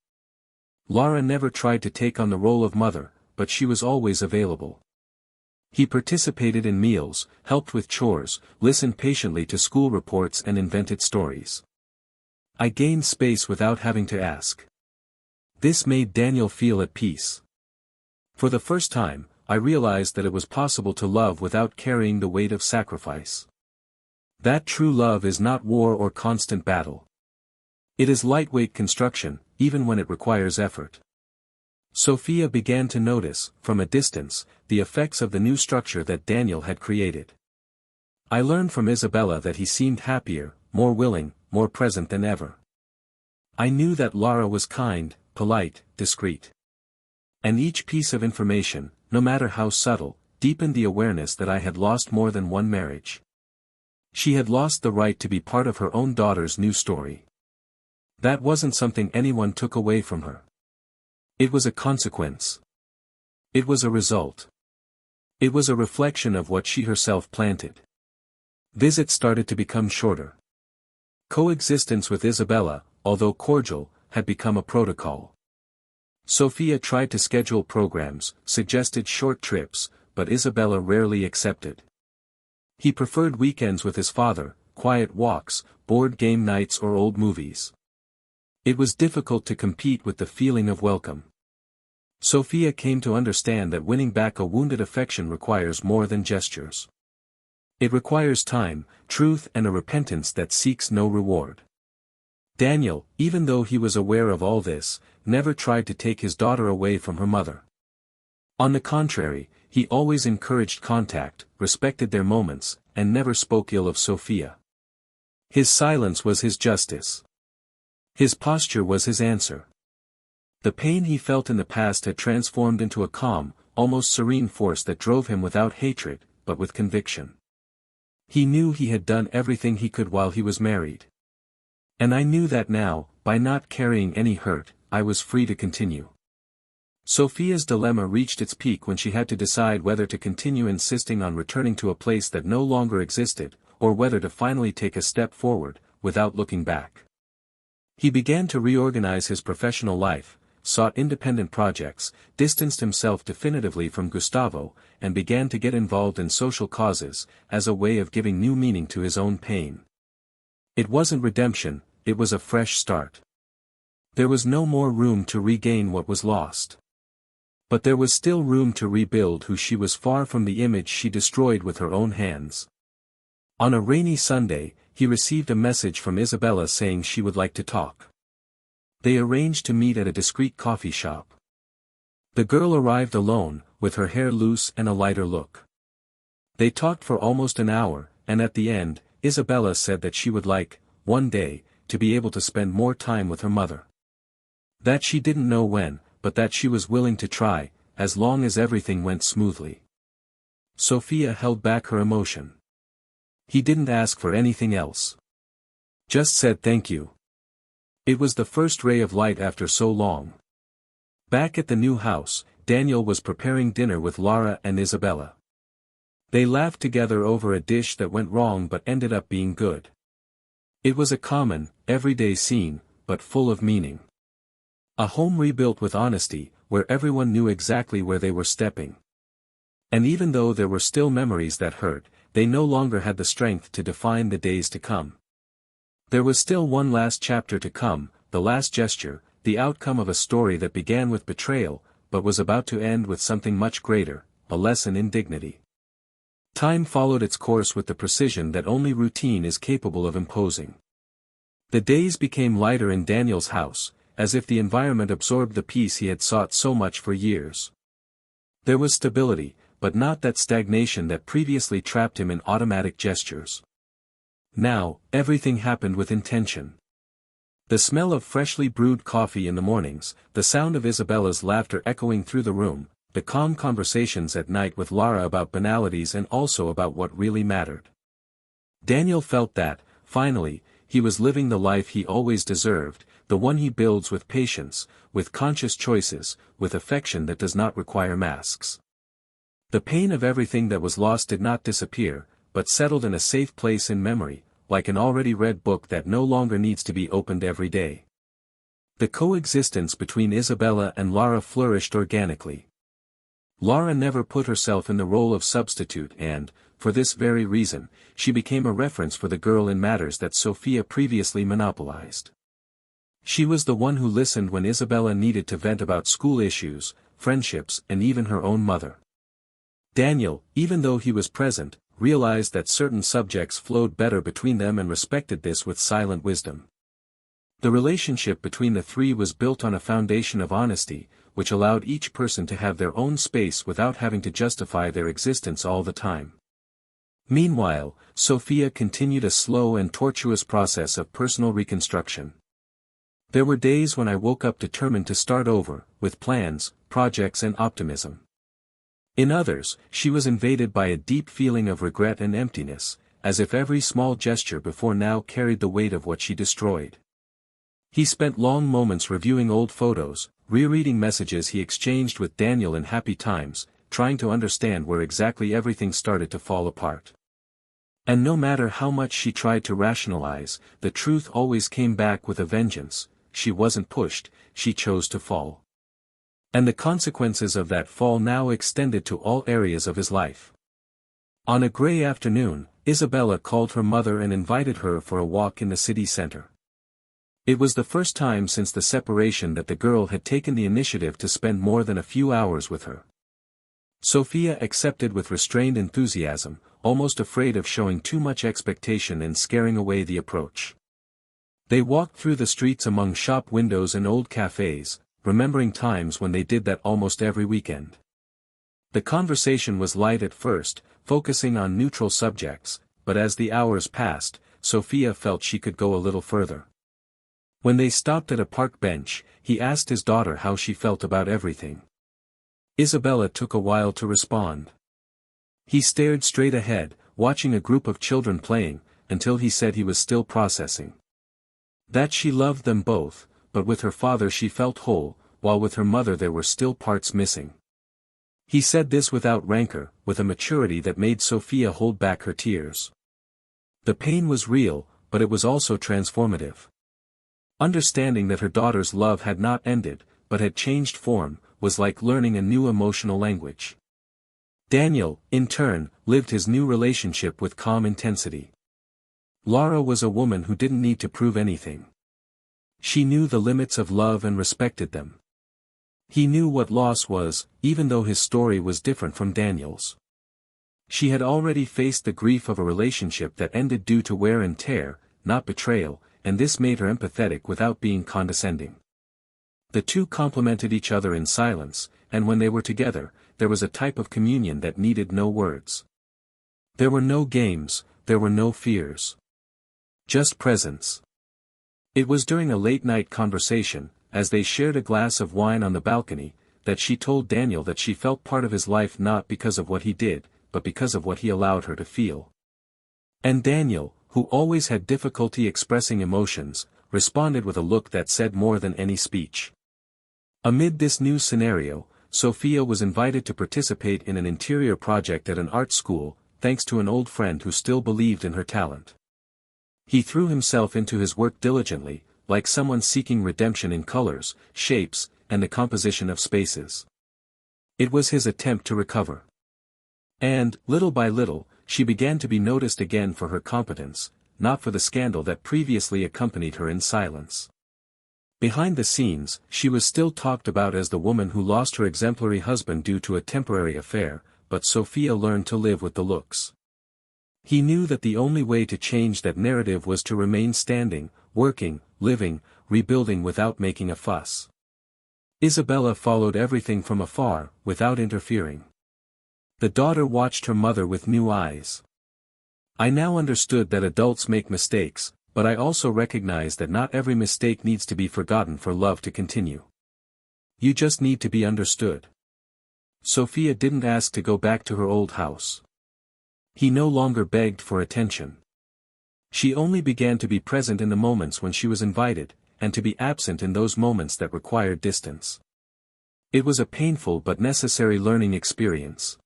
Lara never tried to take on the role of mother, but she was always available. He participated in meals, helped with chores, listened patiently to school reports and invented stories. I gained space without having to ask. This made Daniel feel at peace. For the first time, I realized that it was possible to love without carrying the weight of sacrifice. That true love is not war or constant battle. It is lightweight construction, even when it requires effort. Sophia began to notice, from a distance, the effects of the new structure that Daniel had created. I learned from Isabella that he seemed happier, more willing, more present than ever. I knew that Lara was kind, polite, discreet. And each piece of information, no matter how subtle, deepened the awareness that I had lost more than one marriage. She had lost the right to be part of her own daughter's new story. That wasn't something anyone took away from her. It was a consequence. It was a result. It was a reflection of what she herself planted. Visits started to become shorter. Coexistence with Isabella, although cordial, had become a protocol. Sophia tried to schedule programs, suggested short trips, but Isabella rarely accepted. He preferred weekends with his father, quiet walks, board game nights or old movies. It was difficult to compete with the feeling of welcome. Sophia came to understand that winning back a wounded affection requires more than gestures. It requires time, truth and a repentance that seeks no reward. Daniel, even though he was aware of all this, never tried to take his daughter away from her mother. On the contrary, he always encouraged contact, respected their moments, and never spoke ill of Sophia. His silence was his justice. His posture was his answer. The pain he felt in the past had transformed into a calm, almost serene force that drove him without hatred, but with conviction. He knew he had done everything he could while he was married. And I knew that now, by not carrying any hurt, I was free to continue. Sophia's dilemma reached its peak when she had to decide whether to continue insisting on returning to a place that no longer existed, or whether to finally take a step forward, without looking back. He began to reorganize his professional life, sought independent projects, distanced himself definitively from Gustavo, and began to get involved in social causes, as a way of giving new meaning to his own pain. It wasn't redemption, it was a fresh start. There was no more room to regain what was lost. But there was still room to rebuild who she was, far from the image she destroyed with her own hands. On a rainy Sunday, he received a message from Isabella saying she would like to talk. They arranged to meet at a discreet coffee shop. The girl arrived alone, with her hair loose and a lighter look. They talked for almost an hour, and at the end, Isabella said that she would like, one day, to be able to spend more time with her mother. That she didn't know when, but that she was willing to try, as long as everything went smoothly. Sophia held back her emotion. He didn't ask for anything else. Just said thank you. It was the first ray of light after so long. Back at the new house, Daniel was preparing dinner with Lara and Isabella. They laughed together over a dish that went wrong but ended up being good. It was a common, everyday scene, but full of meaning. A home rebuilt with honesty, where everyone knew exactly where they were stepping. And even though there were still memories that hurt, they no longer had the strength to define the days to come. There was still one last chapter to come, the last gesture, the outcome of a story that began with betrayal, but was about to end with something much greater, a lesson in dignity. Time followed its course with the precision that only routine is capable of imposing. The days became lighter in Daniel's house, as if the environment absorbed the peace he had sought so much for years. There was stability, but not that stagnation that previously trapped him in automatic gestures. Now, everything happened with intention. The smell of freshly brewed coffee in the mornings, the sound of Isabella's laughter echoing through the room, the calm conversations at night with Lara about banalities and also about what really mattered. Daniel felt that, finally, he was living the life he always deserved, the one he builds with patience, with conscious choices, with affection that does not require masks. The pain of everything that was lost did not disappear, but settled in a safe place in memory, like an already read book that no longer needs to be opened every day. The coexistence between Isabella and Lara flourished organically. Lara never put herself in the role of substitute and, for this very reason, she became a reference for the girl in matters that Sophia previously monopolized. She was the one who listened when Isabella needed to vent about school issues, friendships and even her own mother. Daniel, even though he was present, realized that certain subjects flowed better between them and respected this with silent wisdom. The relationship between the three was built on a foundation of honesty, which allowed each person to have their own space without having to justify their existence all the time. Meanwhile, Sophia continued a slow and tortuous process of personal reconstruction. There were days when I woke up determined to start over, with plans, projects and optimism. In others, she was invaded by a deep feeling of regret and emptiness, as if every small gesture before now carried the weight of what she destroyed. He spent long moments reviewing old photos, rereading messages he exchanged with Daniel in happy times, trying to understand where exactly everything started to fall apart. And no matter how much she tried to rationalize, the truth always came back with a vengeance. She wasn't pushed, she chose to fall. And the consequences of that fall now extended to all areas of his life. On a gray afternoon, Isabella called her mother and invited her for a walk in the city center. It was the first time since the separation that the girl had taken the initiative to spend more than a few hours with her. Sophia accepted with restrained enthusiasm, almost afraid of showing too much expectation and scaring away the approach. They walked through the streets among shop windows and old cafes, remembering times when they did that almost every weekend. The conversation was light at first, focusing on neutral subjects, but as the hours passed, Sophia felt she could go a little further. When they stopped at a park bench, he asked his daughter how she felt about everything. Isabella took a while to respond. He stared straight ahead, watching a group of children playing, until he said he was still processing. That she loved them both, but with her father she felt whole, while with her mother there were still parts missing. He said this without rancor, with a maturity that made Sophia hold back her tears. The pain was real, but it was also transformative. Understanding that her daughter's love had not ended, but had changed form, was like learning a new emotional language. Daniel, in turn, lived his new relationship with calm intensity. Lara was a woman who didn't need to prove anything. She knew the limits of love and respected them. He knew what loss was, even though his story was different from Daniel's. She had already faced the grief of a relationship that ended due to wear and tear, not betrayal, and this made her empathetic without being condescending. The two complemented each other in silence, and when they were together, there was a type of communion that needed no words. There were no games, there were no fears. Just presence. It was during a late-night conversation, as they shared a glass of wine on the balcony, that she told Daniel that she felt part of his life not because of what he did, but because of what he allowed her to feel. And Daniel, who always had difficulty expressing emotions, responded with a look that said more than any speech. Amid this new scenario, Sophia was invited to participate in an interior project at an art school, thanks to an old friend who still believed in her talent. He threw himself into his work diligently, like someone seeking redemption in colors, shapes, and the composition of spaces. It was his attempt to recover. And, little by little, she began to be noticed again for her competence, not for the scandal that previously accompanied her in silence. Behind the scenes, she was still talked about as the woman who lost her exemplary husband due to a temporary affair, but Sophia learned to live with the looks. He knew that the only way to change that narrative was to remain standing, working, living, rebuilding without making a fuss. Isabella followed everything from afar, without interfering. The daughter watched her mother with new eyes. I now understood that adults make mistakes, but I also recognized that not every mistake needs to be forgotten for love to continue. You just need to be understood. Sophia didn't ask to go back to her old house. He no longer begged for attention. She only began to be present in the moments when she was invited, and to be absent in those moments that required distance. It was a painful but necessary learning experience.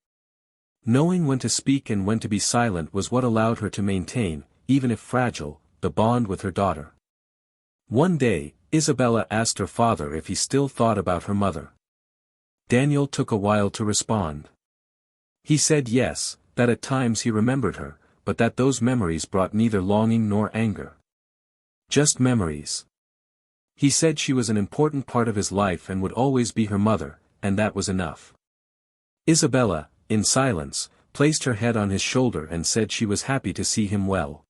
Knowing when to speak and when to be silent was what allowed her to maintain, even if fragile, the bond with her daughter. One day, Isabella asked her father if he still thought about her mother. Daniel took a while to respond. He said yes, that at times he remembered her, but that those memories brought neither longing nor anger. Just memories. He said she was an important part of his life and would always be her mother, and that was enough. Isabella, in silence, placed her head on his shoulder and said she was happy to see him well.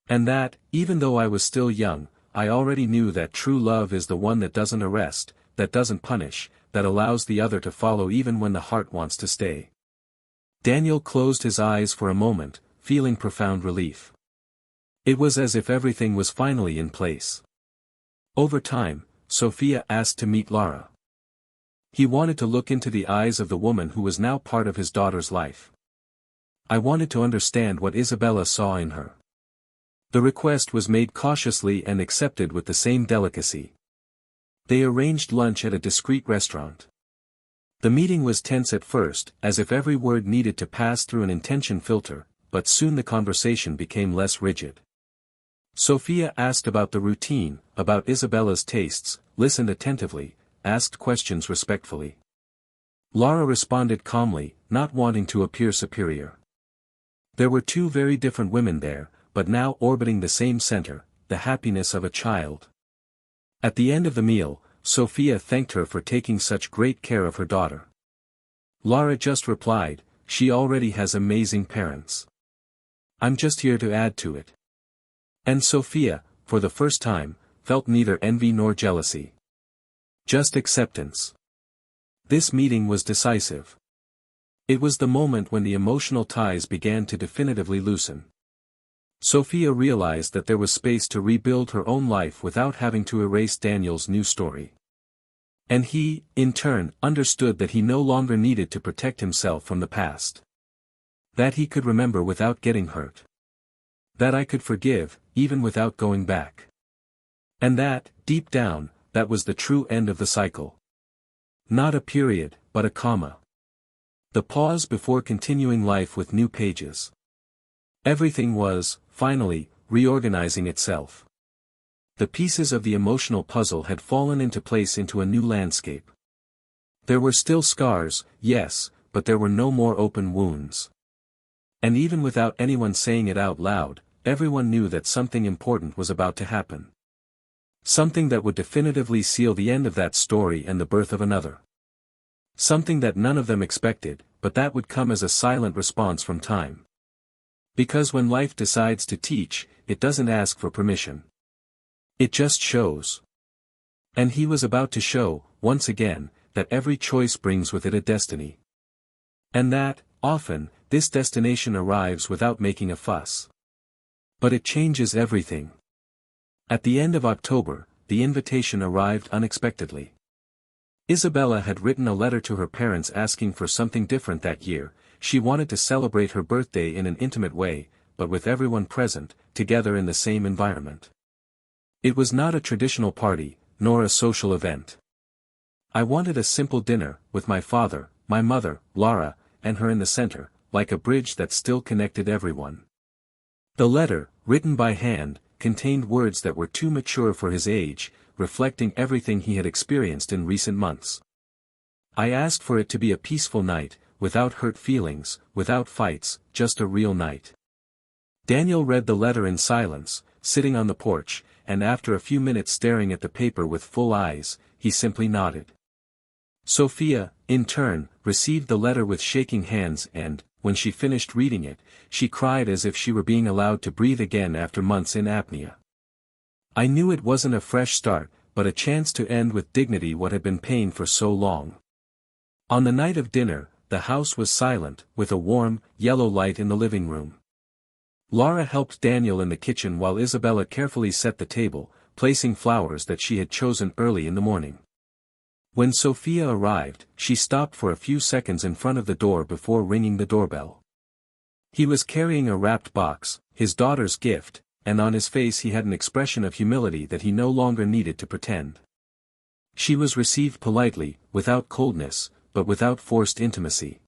And that, even though I was still young, I already knew that true love is the one that doesn't arrest, that doesn't punish, that allows the other to follow even when the heart wants to stay. Daniel closed his eyes for a moment, feeling profound relief. It was as if everything was finally in place. Over time, Sophia asked to meet Lara. He wanted to look into the eyes of the woman who was now part of his daughter's life. I wanted to understand what Isabella saw in her. The request was made cautiously and accepted with the same delicacy. They arranged lunch at a discreet restaurant. The meeting was tense at first, as if every word needed to pass through an intention filter, but soon the conversation became less rigid. Sophia asked about the routine, about Isabella's tastes, listened attentively, asked questions respectfully. Lara responded calmly, not wanting to appear superior. There were two very different women there, but now orbiting the same center, the happiness of a child. At the end of the meal, Sophia thanked her for taking such great care of her daughter. Lara just replied, "She already has amazing parents. I'm just here to add to it." And Sophia, for the first time, felt neither envy nor jealousy. Just acceptance. This meeting was decisive. It was the moment when the emotional ties began to definitively loosen. Sophia realized that there was space to rebuild her own life without having to erase Daniel's new story. And he, in turn, understood that he no longer needed to protect himself from the past. That he could remember without getting hurt. That I could forgive, even without going back. And that, deep down, that was the true end of the cycle. Not a period, but a comma. The pause before continuing life with new pages. Everything was, finally, reorganizing itself. The pieces of the emotional puzzle had fallen into place into a new landscape. There were still scars, yes, but there were no more open wounds. And even without anyone saying it out loud, everyone knew that something important was about to happen. Something that would definitively seal the end of that story and the birth of another. Something that none of them expected, but that would come as a silent response from time. Because when life decides to teach, it doesn't ask for permission. It just shows. And he was about to show, once again, that every choice brings with it a destiny. And that, often, this destination arrives without making a fuss. But it changes everything. At the end of October, the invitation arrived unexpectedly. Isabella had written a letter to her parents asking for something different that year. She wanted to celebrate her birthday in an intimate way, but with everyone present, together in the same environment. It was not a traditional party, nor a social event. I wanted a simple dinner, with my father, my mother, Lara, and her in the center, like a bridge that still connected everyone. The letter, written by hand, contained words that were too mature for his age, reflecting everything he had experienced in recent months. I asked for it to be a peaceful night, without hurt feelings, without fights, just a real night. Daniel read the letter in silence, sitting on the porch, and after a few minutes staring at the paper with full eyes, he simply nodded. Sophia, in turn, received the letter with shaking hands and, when she finished reading it, she cried as if she were being allowed to breathe again after months in apnea. I knew it wasn't a fresh start, but a chance to end with dignity what had been pain for so long. On the night of dinner, the house was silent, with a warm, yellow light in the living room. Laura helped Daniel in the kitchen while Isabella carefully set the table, placing flowers that she had chosen early in the morning. When Sophia arrived, she stopped for a few seconds in front of the door before ringing the doorbell. He was carrying a wrapped box, his daughter's gift, and on his face he had an expression of humility that he no longer needed to pretend. She was received politely, without coldness, but without forced intimacy.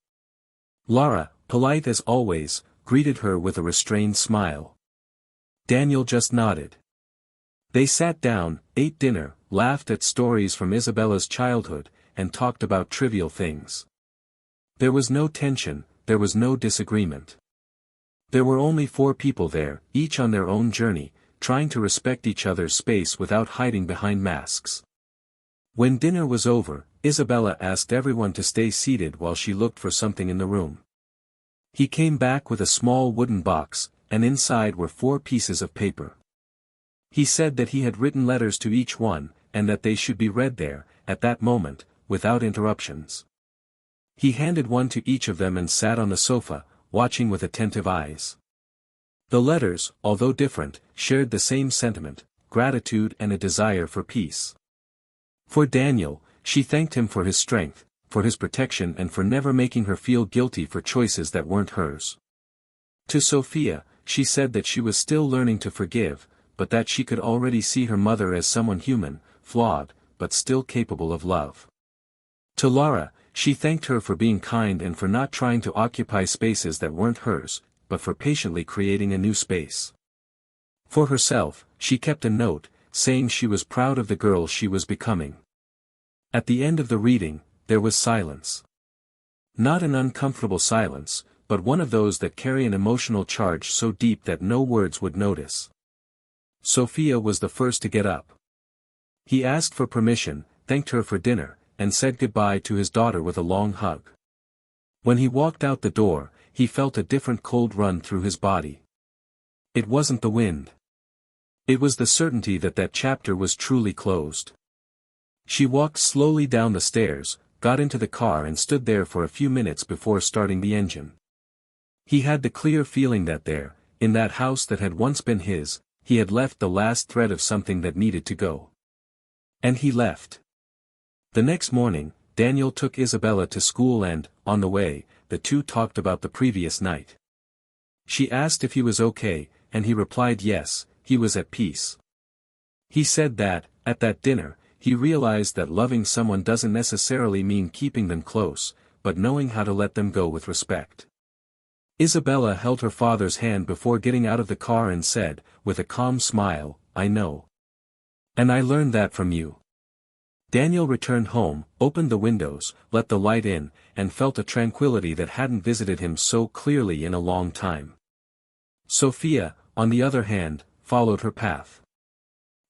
Laura, polite as always, greeted her with a restrained smile. Daniel just nodded. They sat down, ate dinner, laughed at stories from Isabella's childhood, and talked about trivial things. There was no tension, there was no disagreement. There were only 4 people there, each on their own journey, trying to respect each other's space without hiding behind masks. When dinner was over, Isabella asked everyone to stay seated while she looked for something in the room. He came back with a small wooden box, and inside were 4 pieces of paper. He said that he had written letters to each one, and that they should be read there, at that moment, without interruptions. He handed one to each of them and sat on the sofa, watching with attentive eyes. The letters, although different, shared the same sentiment, gratitude and a desire for peace. For Daniel, she thanked him for his strength, for his protection and for never making her feel guilty for choices that weren't hers. To Sophia, she said that she was still learning to forgive, but that she could already see her mother as someone human, flawed, but still capable of love. To Laura, she thanked her for being kind and for not trying to occupy spaces that weren't hers, but for patiently creating a new space. For herself, she kept a note, saying she was proud of the girl she was becoming. At the end of the reading, there was silence. Not an uncomfortable silence, but one of those that carry an emotional charge so deep that no words would notice. Sophia was the first to get up. He asked for permission, thanked her for dinner, and said goodbye to his daughter with a long hug. When he walked out the door, he felt a different cold run through his body. It wasn't the wind. It was the certainty that that chapter was truly closed. She walked slowly down the stairs, got into the car and stood there for a few minutes before starting the engine. He had the clear feeling that there, in that house that had once been his, he had left the last thread of something that needed to go. And he left. The next morning, Daniel took Isabella to school and, on the way, the two talked about the previous night. She asked if he was okay, and he replied yes, he was at peace. He said that, at that dinner, he realized that loving someone doesn't necessarily mean keeping them close, but knowing how to let them go with respect. Isabella held her father's hand before getting out of the car and said, with a calm smile, "I know. And I learned that from you." Daniel returned home, opened the windows, let the light in, and felt a tranquility that hadn't visited him so clearly in a long time. Sophia, on the other hand, followed her path.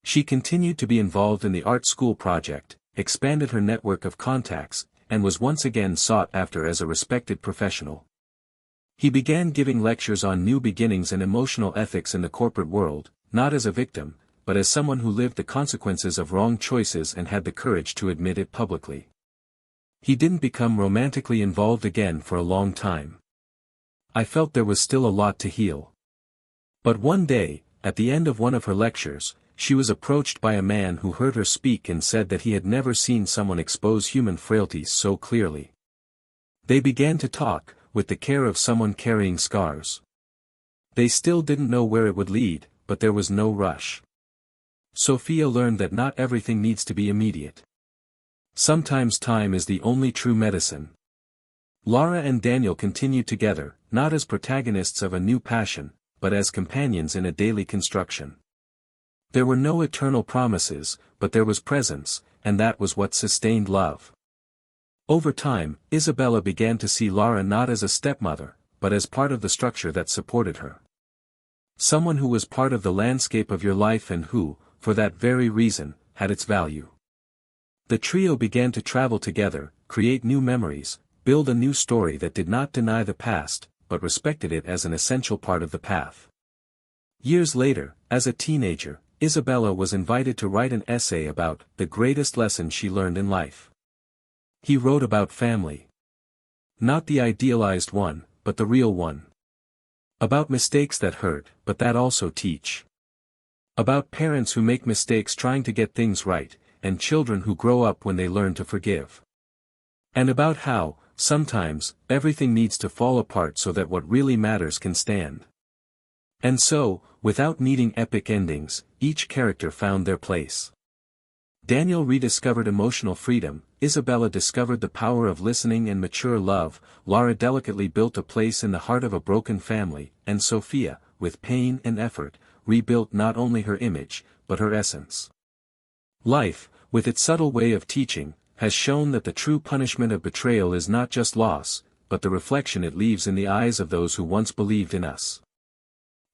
She continued to be involved in the art school project, expanded her network of contacts, and was once again sought after as a respected professional. He began giving lectures on new beginnings and emotional ethics in the corporate world, not as a victim, but as someone who lived the consequences of wrong choices and had the courage to admit it publicly. He didn't become romantically involved again for a long time. I felt there was still a lot to heal. But one day, at the end of one of her lectures, she was approached by a man who heard her speak and said that he had never seen someone expose human frailties so clearly. They began to talk, with the care of someone carrying scars. They still didn't know where it would lead, but there was no rush. Sophia learned that not everything needs to be immediate. Sometimes time is the only true medicine. Laura and Daniel continued together, not as protagonists of a new passion, but as companions in a daily construction. There were no eternal promises, but there was presence, and that was what sustained love. Over time, Isabella began to see Laura not as a stepmother, but as part of the structure that supported her. Someone who was part of the landscape of your life and who, for that very reason, had its value. The trio began to travel together, create new memories, build a new story that did not deny the past, but respected it as an essential part of the path. Years later, as a teenager, Isabella was invited to write an essay about the greatest lesson she learned in life. He wrote about family. Not the idealized one, but the real one. About mistakes that hurt, but that also teach. About parents who make mistakes trying to get things right, and children who grow up when they learn to forgive. And about how, sometimes, everything needs to fall apart so that what really matters can stand. And so, without needing epic endings, each character found their place. Daniel rediscovered emotional freedom, Isabella discovered the power of listening and mature love, Laura delicately built a place in the heart of a broken family, and Sophia, with pain and effort, rebuilt not only her image, but her essence. Life, with its subtle way of teaching, has shown that the true punishment of betrayal is not just loss, but the reflection it leaves in the eyes of those who once believed in us.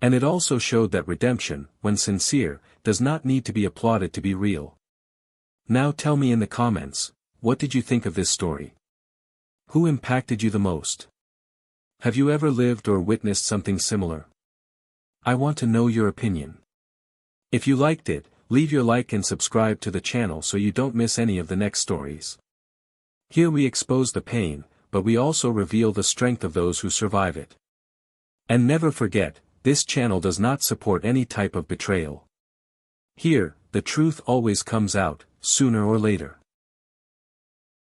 And it also showed that redemption, when sincere, does not need to be applauded to be real. Now tell me in the comments, what did you think of this story? Who impacted you the most? Have you ever lived or witnessed something similar? I want to know your opinion. If you liked it, leave your like and subscribe to the channel so you don't miss any of the next stories. Here we expose the pain, but we also reveal the strength of those who survive it. And never forget, this channel does not support any type of betrayal. Here, the truth always comes out, sooner or later.